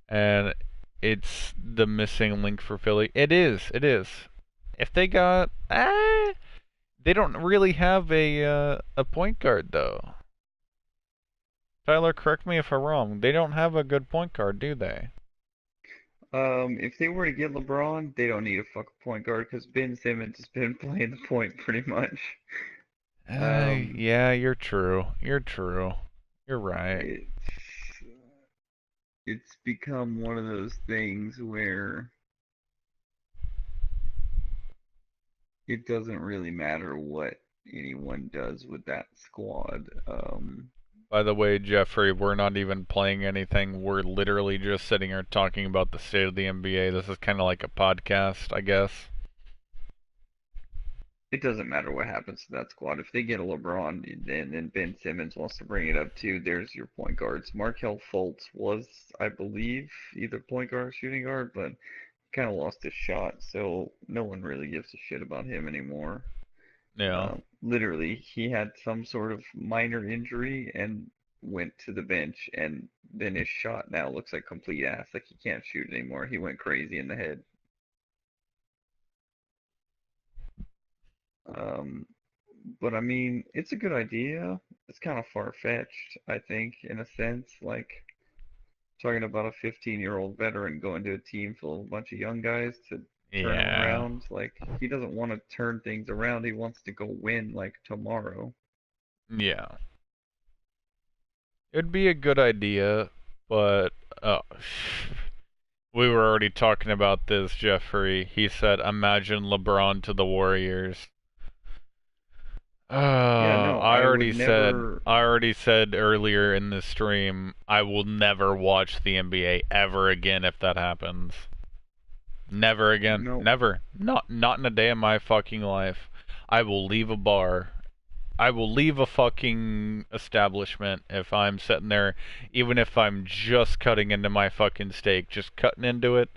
and it's the missing link for Philly. It is. It is. If they got, they don't really have a point guard though. Tyler, correct me if I'm wrong. They don't have a good point guard, do they? if they were to get LeBron, they don't need a fucking point guard because Ben Simmons has been playing the point pretty much. Um, Yeah, you're true. You're true. You're right. it's it's become one of those things where it doesn't really matter what anyone does with that squad. By the way, Jeffrey, we're not even playing anything. We're literally just sitting here talking about the state of the NBA. This is kind of like a podcast, I guess. It doesn't matter what happens to that squad. If they get a LeBron and then Ben Simmons wants to bring it up too, there's your point guards. Markelle Fultz was, I believe, either point guard or shooting guard, but kind of lost his shot, so no one really gives a shit about him anymore. Yeah. Literally, he had some sort of minor injury and went to the bench, and then his shot now looks like complete ass. Like he can't shoot anymore. He went crazy in the head. Um, but I mean, it's a good idea. It's kind of far-fetched, I think, in a sense. Like talking about a 15-year-old veteran going to a team full of a bunch of young guys to turn them Yeah. around. Like he doesn't want to turn things around. He wants to go win like tomorrow. Yeah. It'd be a good idea, but we were already talking about this, Jeffrey. He said, "Imagine LeBron to the Warriors." Yeah, no, I I would already said never. I already said earlier in this stream I will never watch the NBA ever again if that happens. Never again. No, Never. Not in a day of my fucking life. I will leave a bar. I will leave a fucking establishment if I'm sitting there, even if I'm just cutting into my fucking steak, just cutting into it,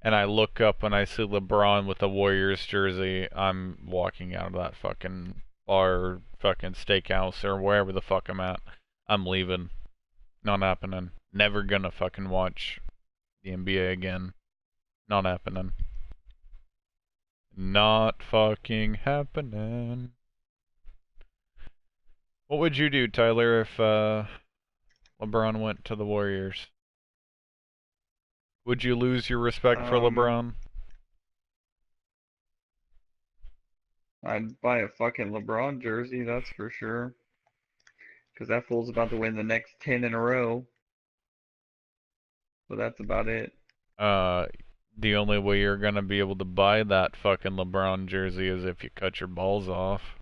and I look up and I see LeBron with a Warriors jersey. I'm walking out of that fucking bar, fucking steakhouse, or wherever the fuck I'm at. I'm leaving. Not happening. Never gonna fucking watch the NBA again. Not happening. Not fucking happening. What would you do, Tyler, if LeBron went to the Warriors? Would you lose your respect for um, LeBron? I'd buy a fucking LeBron jersey, that's for sure. Because that fool's about to win the next 10 in a row. But that's about it. Uh, the only way you're gonna be able to buy that fucking LeBron jersey is if you cut your balls off.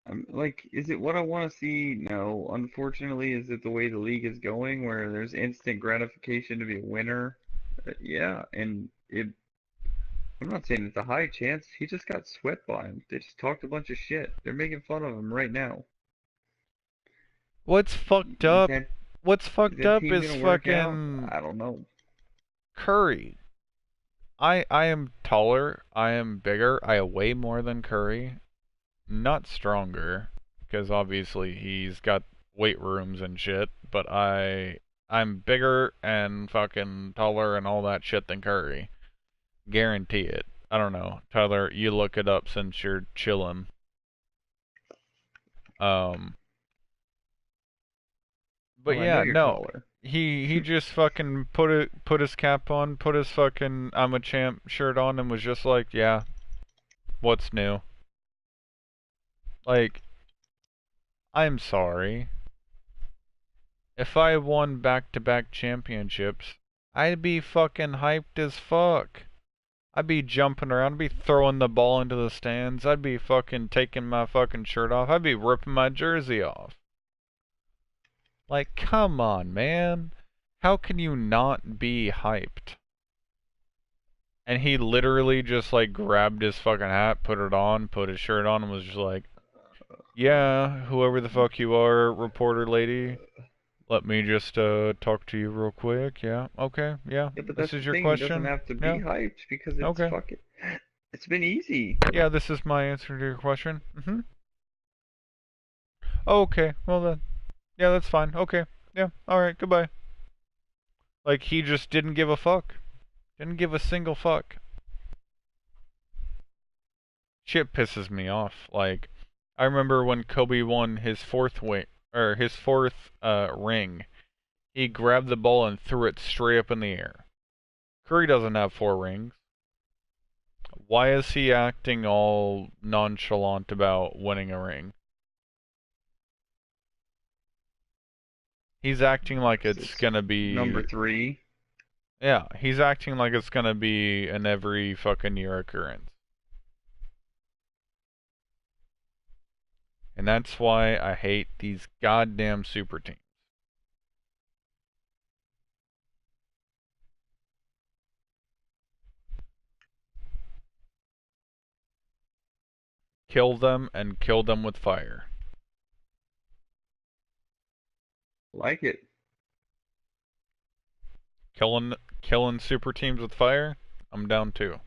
I'm like, is it what I want to see? No. Unfortunately, is it the way the league is going, where there's instant gratification to be a winner? Yeah, and I'm not saying it's a high chance. He just got swept by him. They just talked a bunch of shit. They're making fun of him right now. What's fucked Is up? that What's is fucked that up team is gonna work out? fucking I don't know. Curry. I am taller. I am bigger. I weigh more than Curry. Not stronger, because obviously he's got weight rooms and shit, but I'm bigger and fucking taller and all that shit than Curry. Guarantee it. I don't know. Tyler, you look it up since you're chilling. Um but Well, I know yeah, you're no. taller. He just fucking put his cap on, put his fucking I'm a champ shirt on and was just like, "Yeah, what's new?" Like, I'm sorry. If I won back-to-back championships, I'd be fucking hyped as fuck. I'd be jumping around, I'd be throwing the ball into the stands, I'd be fucking taking my fucking shirt off, I'd be ripping my jersey off. Like, come on, man. How can you not be hyped? And he literally just like grabbed his fucking hat, put it on, put his shirt on, and was just like, "Yeah, whoever the fuck you are, reporter lady, let me just talk to you real quick. Yeah, okay, yeah. Yeah, but This that's the is your thing. He doesn't question. have to be Yeah, hyped because it's okay. fucking. It's been easy. Yeah, this is my answer to your question. Mm-hmm. Oh, okay, well then, yeah, that's fine. Okay, yeah, all right, goodbye. Like he just didn't give a fuck. Didn't give a single fuck. Shit pisses me off. Like, I remember when Kobe won his fourth ring. He grabbed the ball and threw it straight up in the air. Curry doesn't have 4 rings. Why is he acting all nonchalant about winning a ring? He's acting like 'Cause it's it's gonna number be. three. Yeah, he's acting like it's gonna be an every fucking year occurrence. And that's why I hate these goddamn super teams. Kill them and kill them with fire. Like it. Killing killing super teams with fire, I'm down too.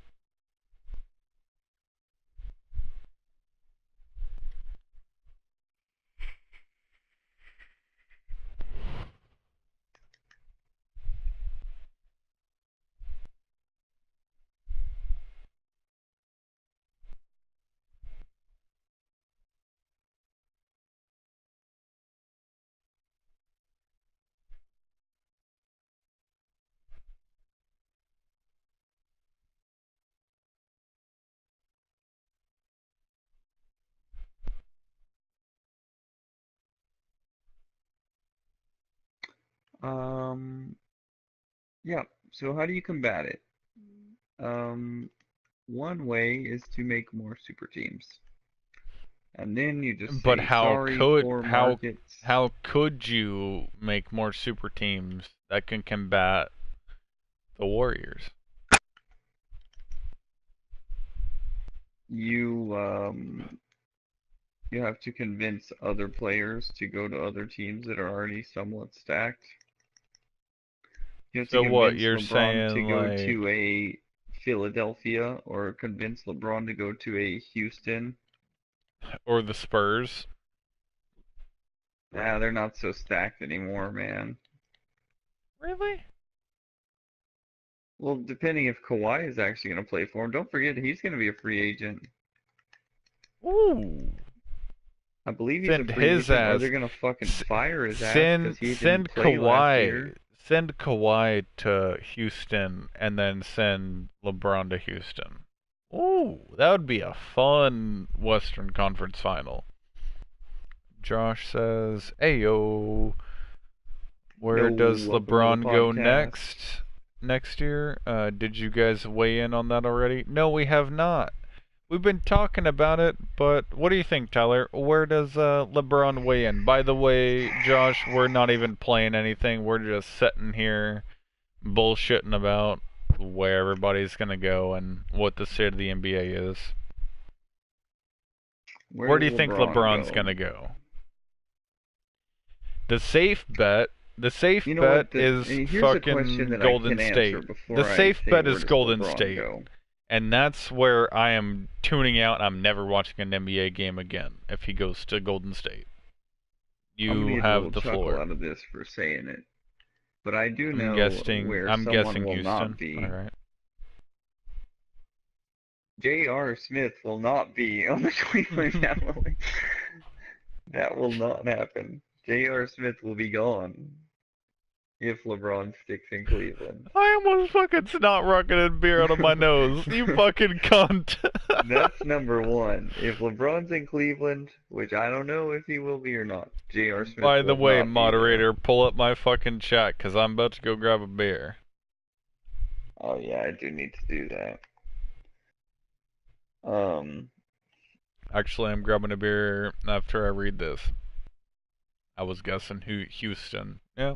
Um, yeah. So how do you combat it? Um, one way is to make more super teams. And then you just But say, sorry, poor markets. how could you make more super teams that can combat the Warriors? You you have to convince other players to go to other teams that are already somewhat stacked. You have to So what convince you're LeBron to saying, go like, to a Philadelphia or convince LeBron to go to a Houston. or the Spurs? Nah, they're not so stacked anymore, man. Really? Well, depending if Kawhi is actually going to play for him. Don't forget, he's going to be a free agent. Ooh. I believe he's a Send free his agent, or they're ass. going to fucking fire his ass because Send he didn't send play last year. Kawhi to Houston, and then send LeBron to Houston. Ooh, that would be a fun Western Conference final. Josh says, "Ayo, where Yo, does welcome to the LeBron go podcast. next year? Did you guys weigh in on that already? No, we have not. We've been talking about it, but what do you think, Tyler? Where does LeBron weigh in? By the way, Josh, we're not even playing anything. We're just sitting here bullshitting about where everybody's gonna go and what the state of the NBA is. Where Where do does you think LeBron LeBron's go? gonna go? The safe bet, the safe You know bet what? is Here's a question fucking that I Golden can answer State. The before I safe say bet where is does Golden LeBron State. go. And that's where I am tuning out. I'm never watching an NBA game again if he goes to Golden State. I'm gonna You get a have little the chuckle floor. out of this for saying it, but I do I'm know guessing. where I'm someone guessing will not Houston. All be. right. J.R. Smith will not be on the Cleveland Cavaliers. That will not happen. J.R. Smith will be gone if LeBron sticks in Cleveland. I almost fucking snot rocketed beer out of my nose. You fucking cunt. That's number one. If LeBron's in Cleveland, which I don't know if he will be or not, J.R. Smith By the will way, not be there. moderator, pull up my fucking chat because I'm about to go grab a beer. Oh yeah, I do need to do that. Um, Actually, I'm grabbing a beer after I read this. I was guessing Houston. Yeah,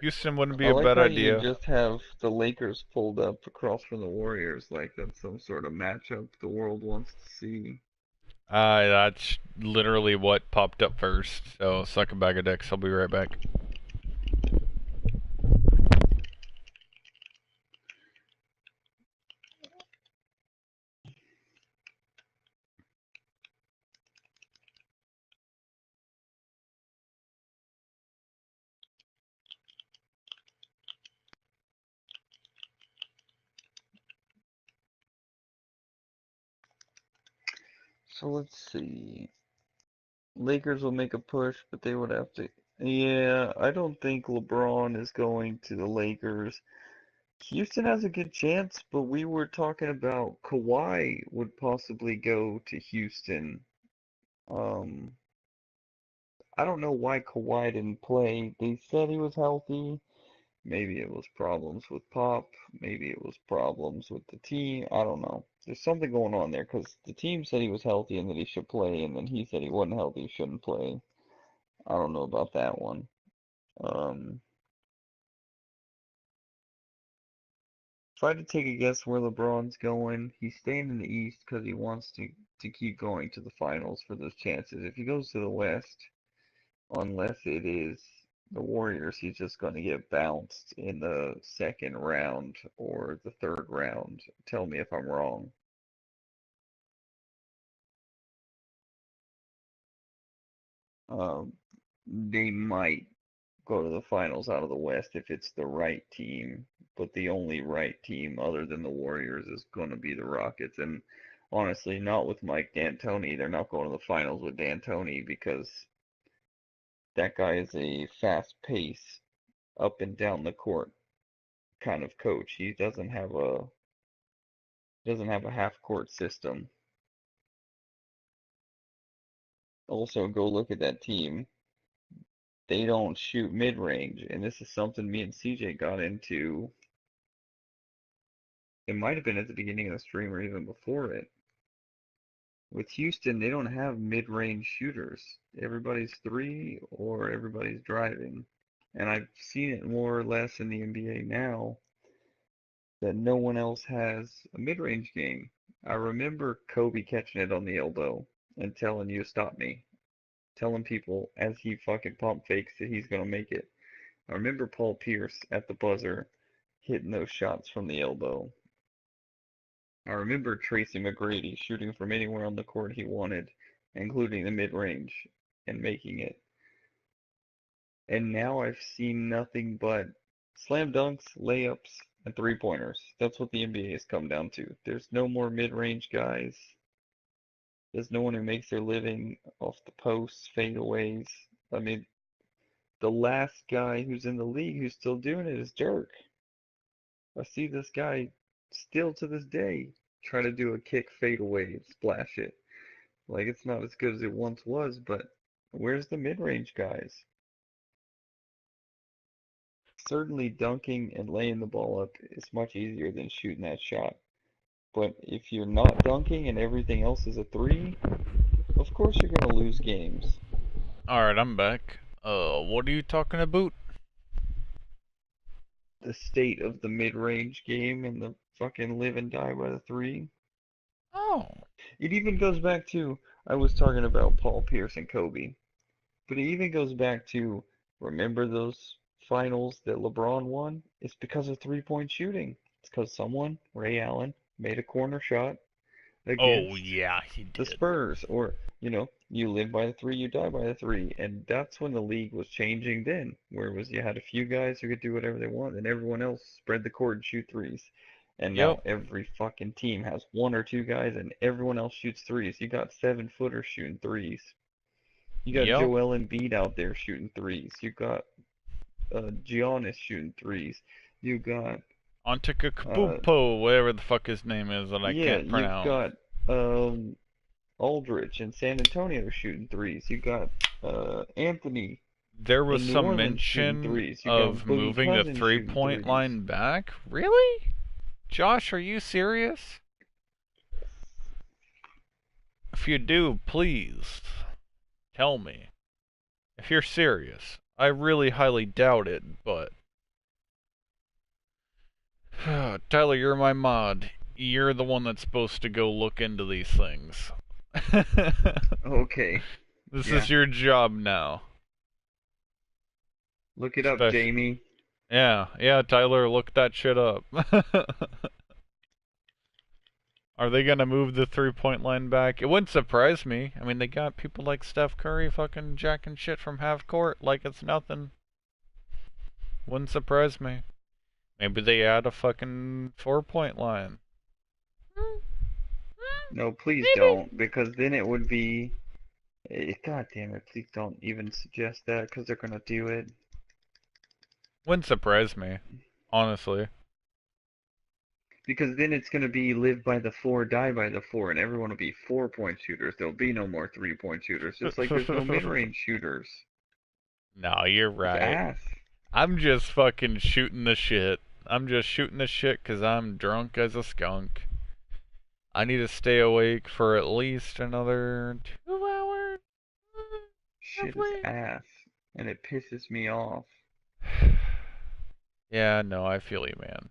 Houston wouldn't be I a like bad how you idea. just have the Lakers pulled up across from the Warriors like that's some sort of matchup the world wants to see. That's literally what popped up first. So suck a bag of dicks. I'll be right back. So let's see. Lakers will make a push, but they would have to. Yeah, I don't think LeBron is going to the Lakers. Houston has a good chance, but we were talking about Kawhi would possibly go to Houston. Um, I don't know why Kawhi didn't play. They said he was healthy. Maybe it was problems with Pop. Maybe it was problems with the team. I don't know. There's something going on there because the team said he was healthy and that he should play, and then he said he wasn't healthy, he shouldn't play. I don't know about that one. Um, if I had to take a guess where LeBron's going, he's staying in the East because he wants to keep going to the finals for those chances. If he goes to the West, unless it is the Warriors, he's just going to get bounced in the second round or the third round. Tell me if I'm wrong. Um, they might go to the finals out of the West if it's the right team, but the only right team other than the Warriors is going to be the Rockets. And honestly, not with Mike D'Antoni. They're not going to the finals with D'Antoni because that guy is a fast pace, up and down the court kind of coach. He doesn't have a half court system. Also, go look at that team. They don't shoot mid range, and this is something me and CJ got into. It might have been at the beginning of the stream or even before it. With Houston, they don't have mid range shooters. Everybody's three or everybody's driving. And I've seen it more or less in the NBA now that no one else has a mid range game. I remember Kobe catching it on the elbow and telling you stop me, telling people as he fucking pump fakes that he's gonna make it. I remember Paul Pierce at the buzzer hitting those shots from the elbow. I remember Tracy McGrady shooting from anywhere on the court he wanted, including the mid-range, and making it. And now I've seen nothing but slam dunks, layups, and three-pointers. That's what the NBA has come down to. There's no more mid-range guys. There's no one who makes their living off the posts, fadeaways. I mean, the last guy who's in the league who's still doing it is Dirk. I see this guy still to this day try to do a kick fadeaway and splash it. Like it's not as good as it once was, but where's the mid-range guys? Certainly dunking and laying the ball up is much easier than shooting that shot. But if you're not dunking and everything else is a three, of course you're gonna lose games. Alright, I'm back. What are you talking about? The state of the mid-range game and the fucking live and die by the three. Oh. It even goes back to, I was talking about Paul Pierce and Kobe. But it even goes back to remember those finals that LeBron won? It's because of three-point shooting. It's because someone, Ray Allen, made a corner shot Oh, against yeah, he the did. Spurs. Or, you live by the three, you die by the three. And that's when the league was changing then, where it was you had a few guys who could do whatever they want, and everyone else spread the court and shoot threes. And Yep. now every fucking team has one or two guys, and everyone else shoots threes. You got 7-footers shooting threes. You got Yep. Joel Embiid out there shooting threes. You got Giannis shooting threes. You got uh Antetokounmpo, whatever the fuck his name is that I yeah, can't you've pronounce. got Aldridge in San Antonio shooting threes. You got Anthony There was in New some Orleans shooting mention threes. You got of Boogie moving the Cousins shooting three-point threes. line back? Really? Josh, are you serious? If you do, please tell me. If you're serious. I really highly doubt it, but Tyler, you're my mod. You're the one that's supposed to go look into these things. Okay, This yeah. is your job now. Look it up, Especially, Jamie. yeah, Tyler, look that shit up. Are they gonna move the 3-point line back? It wouldn't surprise me. I mean, they got people like Steph Curry fucking jacking shit from half court like it's nothing. Wouldn't surprise me. Maybe they add a fucking 4-point line. No, please Maybe. don't, because then it would be. God damn it! Please don't even suggest that, because they're gonna do it. Wouldn't surprise me, honestly. Because then it's going to be live by the four, die by the four, and everyone will be 4-point shooters. There'll be no more 3-point shooters, just like there's no mid-range shooters. No, you're It's right. ass. I'm just fucking shooting the shit. I'm just shooting the shit because I'm drunk as a skunk. I need to stay awake for at least another 2 hours. Shit is Roughly. ass. And it pisses me off. Yeah, no, I feel you, man.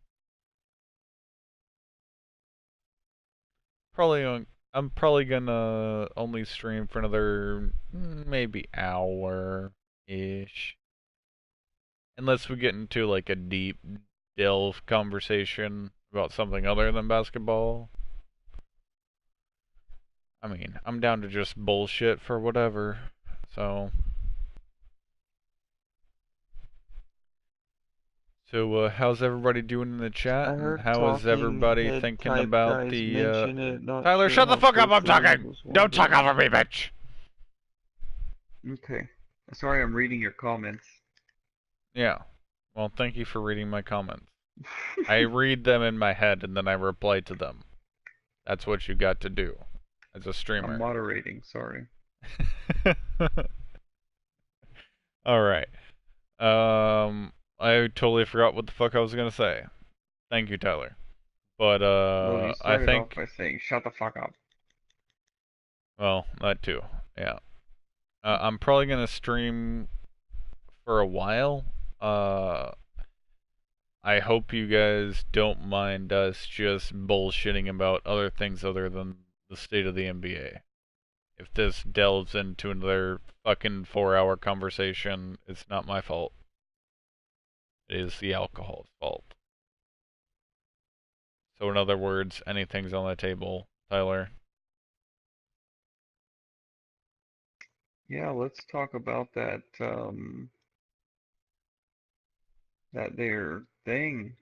I'm probably gonna only stream for another maybe hour ish. Unless we get into like a deep delve conversation about something other than basketball. I mean, I'm down to just bullshit for whatever. So, how's everybody doing in the I chat? And heard how is talking everybody head thinking type about guys the, mention it, not Tyler, sure shut the how fuck up, I'm truthful it is, talking! was Don't talk wondering. over me, bitch! Okay. Sorry, I'm reading your comments. Yeah. Well, thank you for reading my comments. I read them in my head and then I reply to them. That's what you got to do as a I'm streamer. moderating, sorry. Alright. I totally forgot what the fuck I was gonna say. Thank you, Tyler. But, Well, you I started off think, by saying, shut the fuck up. well, that too. Yeah. I'm probably gonna stream for a while. I hope you guys don't mind us just bullshitting about other things other than the state of the NBA. If this delves into another fucking 4-hour conversation, it's not my fault. It is the alcohol's fault. So in other words, anything's on the table, Tyler. Yeah, let's talk about that, that there thing.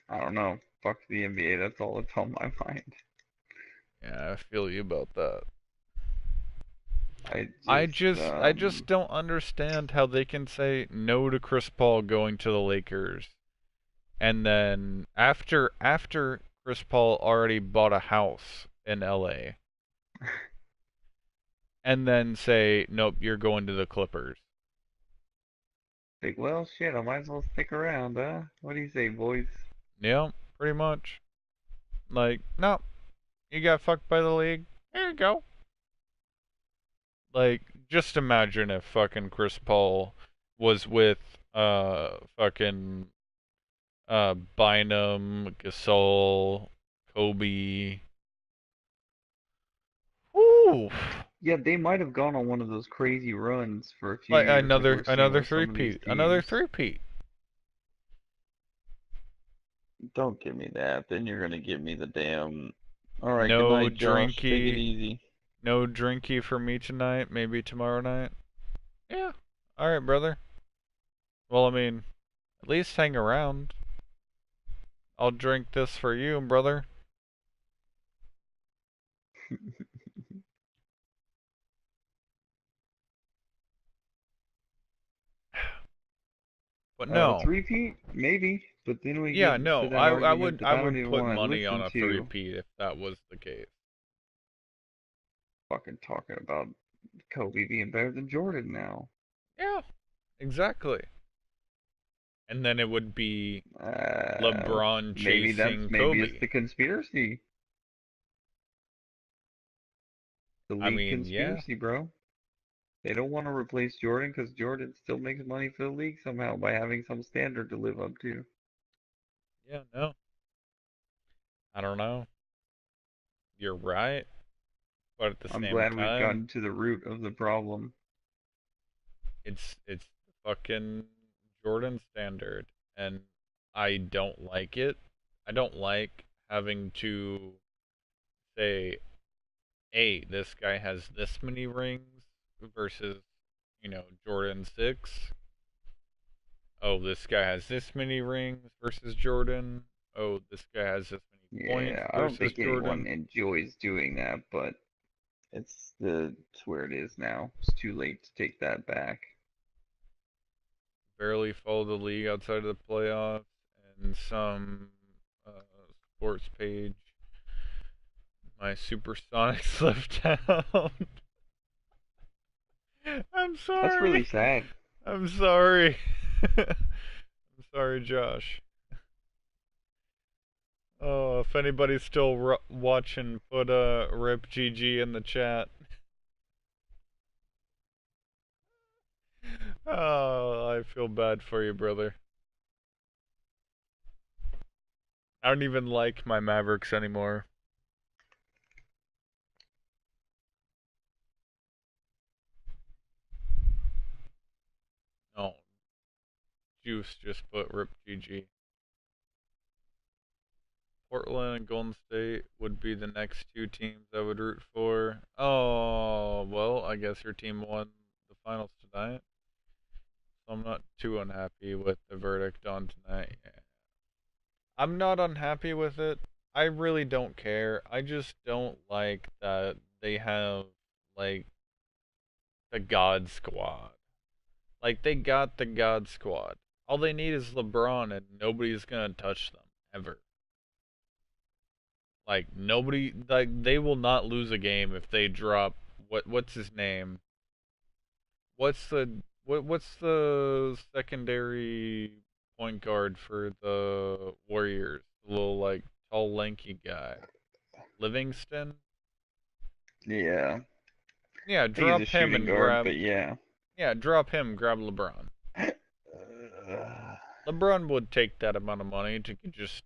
I don't know. Fuck the NBA, that's all that's on my mind. Yeah, I feel you about that. I I just, just I just don't understand how they can say no to Chris Paul going to the Lakers, and then after Chris Paul already bought a house in LA, and then say nope, you're going to the Clippers. think, well, shit, I might as well stick around, huh? What do you say, boys? Yeah, pretty much. Like, no, you got fucked by the league. There you go. Like, just imagine if fucking Chris Paul was with fucking Bynum, Gasol, Kobe. Ooh, Yeah, they might have gone on one of those crazy runs for a few like years, like we're seeing another with some of these three-peat, another teams. three-peat. Don't give me that. Then you're gonna give me the damn. All right, good No night, Josh. Take it drinky, easy. no drinky for me tonight. Maybe tomorrow night. Yeah. All right, brother. Well, I mean, at least hang around. I'll drink this for you, brother. But no. Three-peat? Maybe. But then we get Yeah, into no. that argument that I I don't would even put want to money on listen a to. three-peat if that was the case. Fucking talking about Kobe being better than Jordan now. Yeah, exactly. And then it would be Uh, LeBron maybe chasing maybe it's Kobe. the conspiracy. The I league mean, yeah, conspiracy, bro. They don't want to replace Jordan because Jordan still makes money for the league somehow by having some standard to live up to. yeah, no. I don't know. You're right, but at the I'm same glad we've time, gotten to the root of the problem. it's the fucking Jordan standard, and I don't like it. I don't like having to say, "Hey, this guy has this many rings," versus, Jordan 6. Oh, this guy has this many rings versus Jordan. Oh, this guy has this many points Yeah, I don't versus think anyone Jordan. enjoys doing that, but it's where it is now. It's too late to take that back. Barely follow the league outside of the playoffs, and some uh, sports page. My Supersonics left town. I'm That's really sorry. sad. I'm sorry. I'm sorry, Josh. Oh, if anybody's still watching, put a rip GG in the chat. Oh, I feel bad for you, brother. I don't even like my Mavericks anymore. Juice just put RIP GG. Portland and Golden State would be the next two teams I would root for. Oh, well, I guess your team won the finals tonight. So I'm not too unhappy with the verdict on tonight. I'm not unhappy with it. I really don't care. I just don't like that they have, like, the God Squad. Like, they got the God Squad. All they need is LeBron, and nobody's gonna touch them, ever. Like, nobody, like, they will not lose a game if they drop, what's his name? What's the secondary point guard for the Warriors? The little, like, tall, lanky guy. Livingston? Yeah. Yeah, I think he's a drop him shooting and guard, grab. but yeah. Yeah, drop him, grab LeBron. LeBron would take that amount of money to just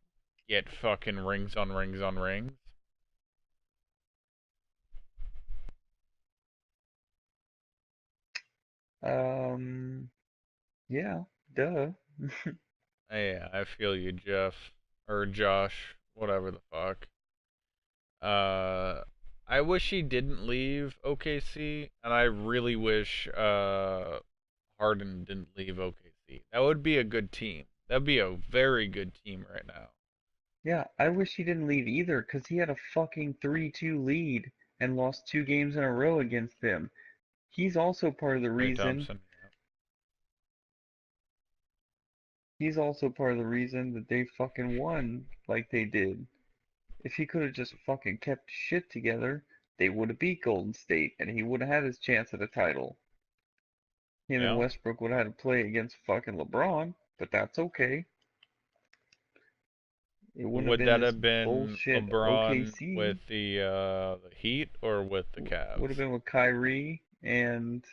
get fucking rings on rings on rings. Um, yeah, duh. Yeah, I feel you, Jeff. Or Josh. Whatever the fuck. I wish he didn't leave OKC, and I really wish Harden didn't leave OKC. That would be a good team. That'd be a very good team right now. Yeah, I wish he didn't leave either, 'cause he had a fucking 3-2 lead and lost 2 games in a row against them. He's also part of the Clay reason. Thompson. He's also part of the reason that they fucking won like they did. If he could have just fucking kept shit together, they would have beat Golden State, and he would have had his chance at a title. Him and Yeah. Westbrook would have had to play against fucking LeBron, but that's okay. It wouldn't have Would been that this have been bullshit LeBron OKC. with the Heat or with the Would have Cavs? been with Kyrie and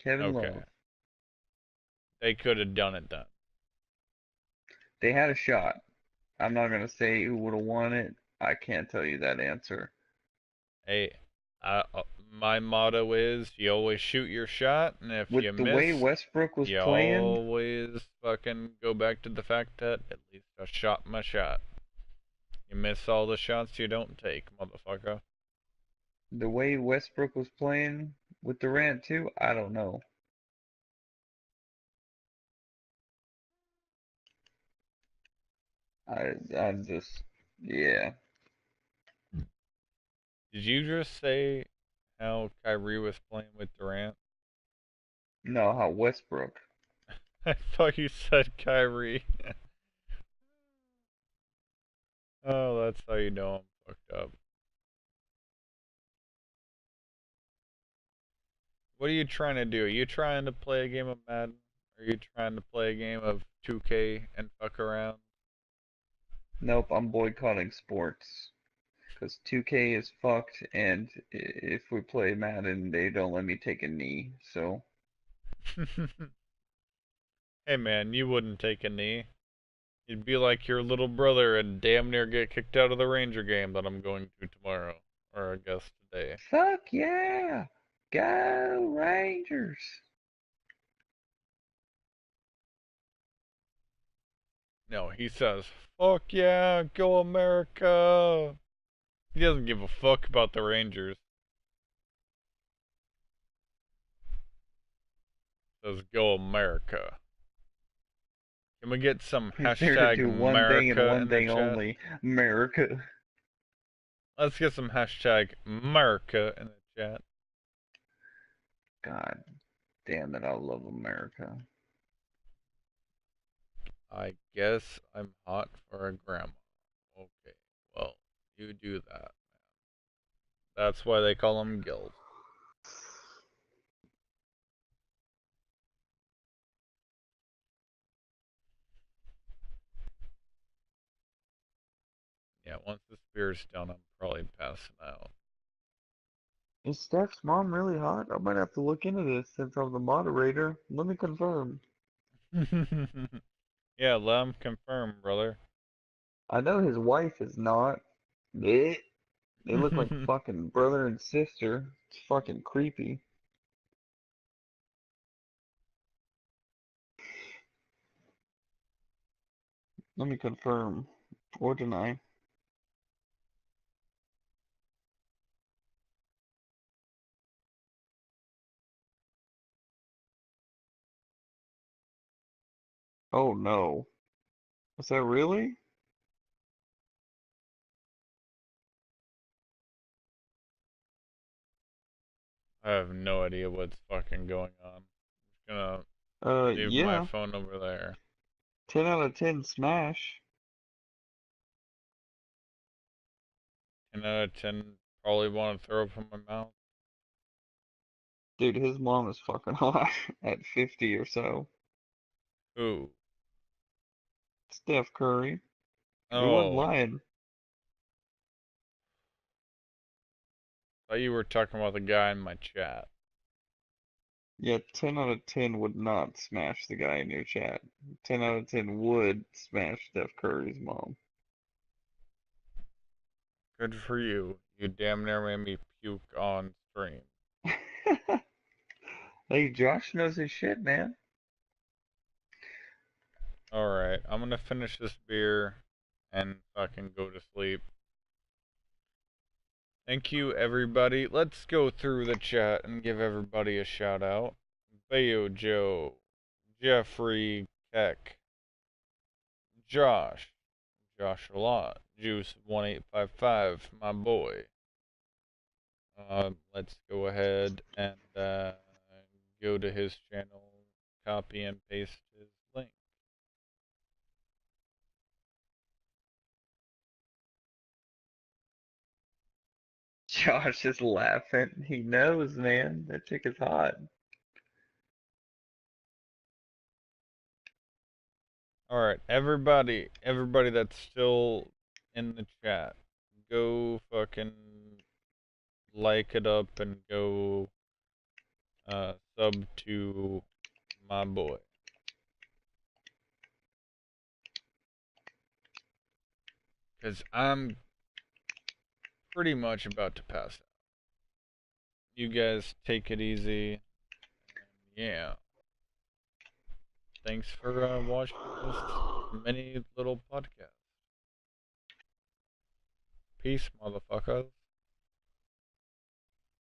Kevin Okay. Love. They could have done it then. They had a shot. I'm not gonna say who would have won it. I can't tell you that answer. Hey, my motto is you always shoot your shot, and if With you the way miss, Westbrook was you playing, always fucking go back to the fact that at least I shot my shot. You miss all the shots you don't take, motherfucker. the way Westbrook was playing with Durant too, I don't know. I'm just, yeah. Did you just say how Kyrie was playing with Durant? No, how Westbrook. I thought you said Kyrie. Oh, that's how you know I'm fucked up. What are you trying to do? Are you trying to play a game of Madden? Are you trying to play a game of 2K and fuck around? Nope, I'm boycotting sports. Because 2K is fucked, and if we play Madden, they don't let me take a knee. So, Hey man, you wouldn't take a knee. You'd be like your little brother and damn near get kicked out of the Ranger game that I'm going to tomorrow. Or I guess today. fuck yeah! Go Rangers! No, he says, fuck yeah, go America! He doesn't give a fuck about the Rangers. He says, go America. Can we get some He's there to hashtag do one thing and America one in the thing chat? only. America. Let's get some hashtag America in the chat. God damn it, I love America. I guess I'm hot for a grandma. Okay, well, you do that. That's why they call them guild. Yeah, once this beer's done, I'm probably passing out. Is Steph's mom really hot? I might have to look into this since I'm the moderator. Let me confirm. Yeah, let him confirm, brother. I know his wife is not. Blech. They look like fucking brother and sister. It's fucking creepy. Let me confirm or deny. Oh no. Was that really? I have no idea what's fucking going on. I'm just gonna leave my Yeah. phone over there. 10 out of 10 smash. 10 out of 10 probably want to throw up in my mouth. Dude, his mom is fucking hot at 50 or so. Ooh. Steph Curry. We wasn't Oh. lying. Thought you were talking about the guy in my chat. Yeah, 10 out of 10 would not smash the guy in your chat. 10 out of 10 would smash Steph Curry's mom. Good for you. You damn near made me puke on stream. Hey, Josh knows his shit, man. Alright, I'm gonna finish this beer and fucking go to sleep. Thank you, everybody. Let's go through the chat and give everybody a shout out. Bayo Joe, Jeffrey Keck, Josh, Josh a lot, Juice 1855, my boy. Let's go ahead and go to his channel, copy and paste his link. Josh is laughing. He knows, man. That chick is hot. Alright, everybody that's still in the chat, go fucking like it up and go sub to my boy. Because I'm pretty much about to pass out. You guys take it easy. Yeah. Thanks for watching this mini little podcast. Peace, motherfuckers.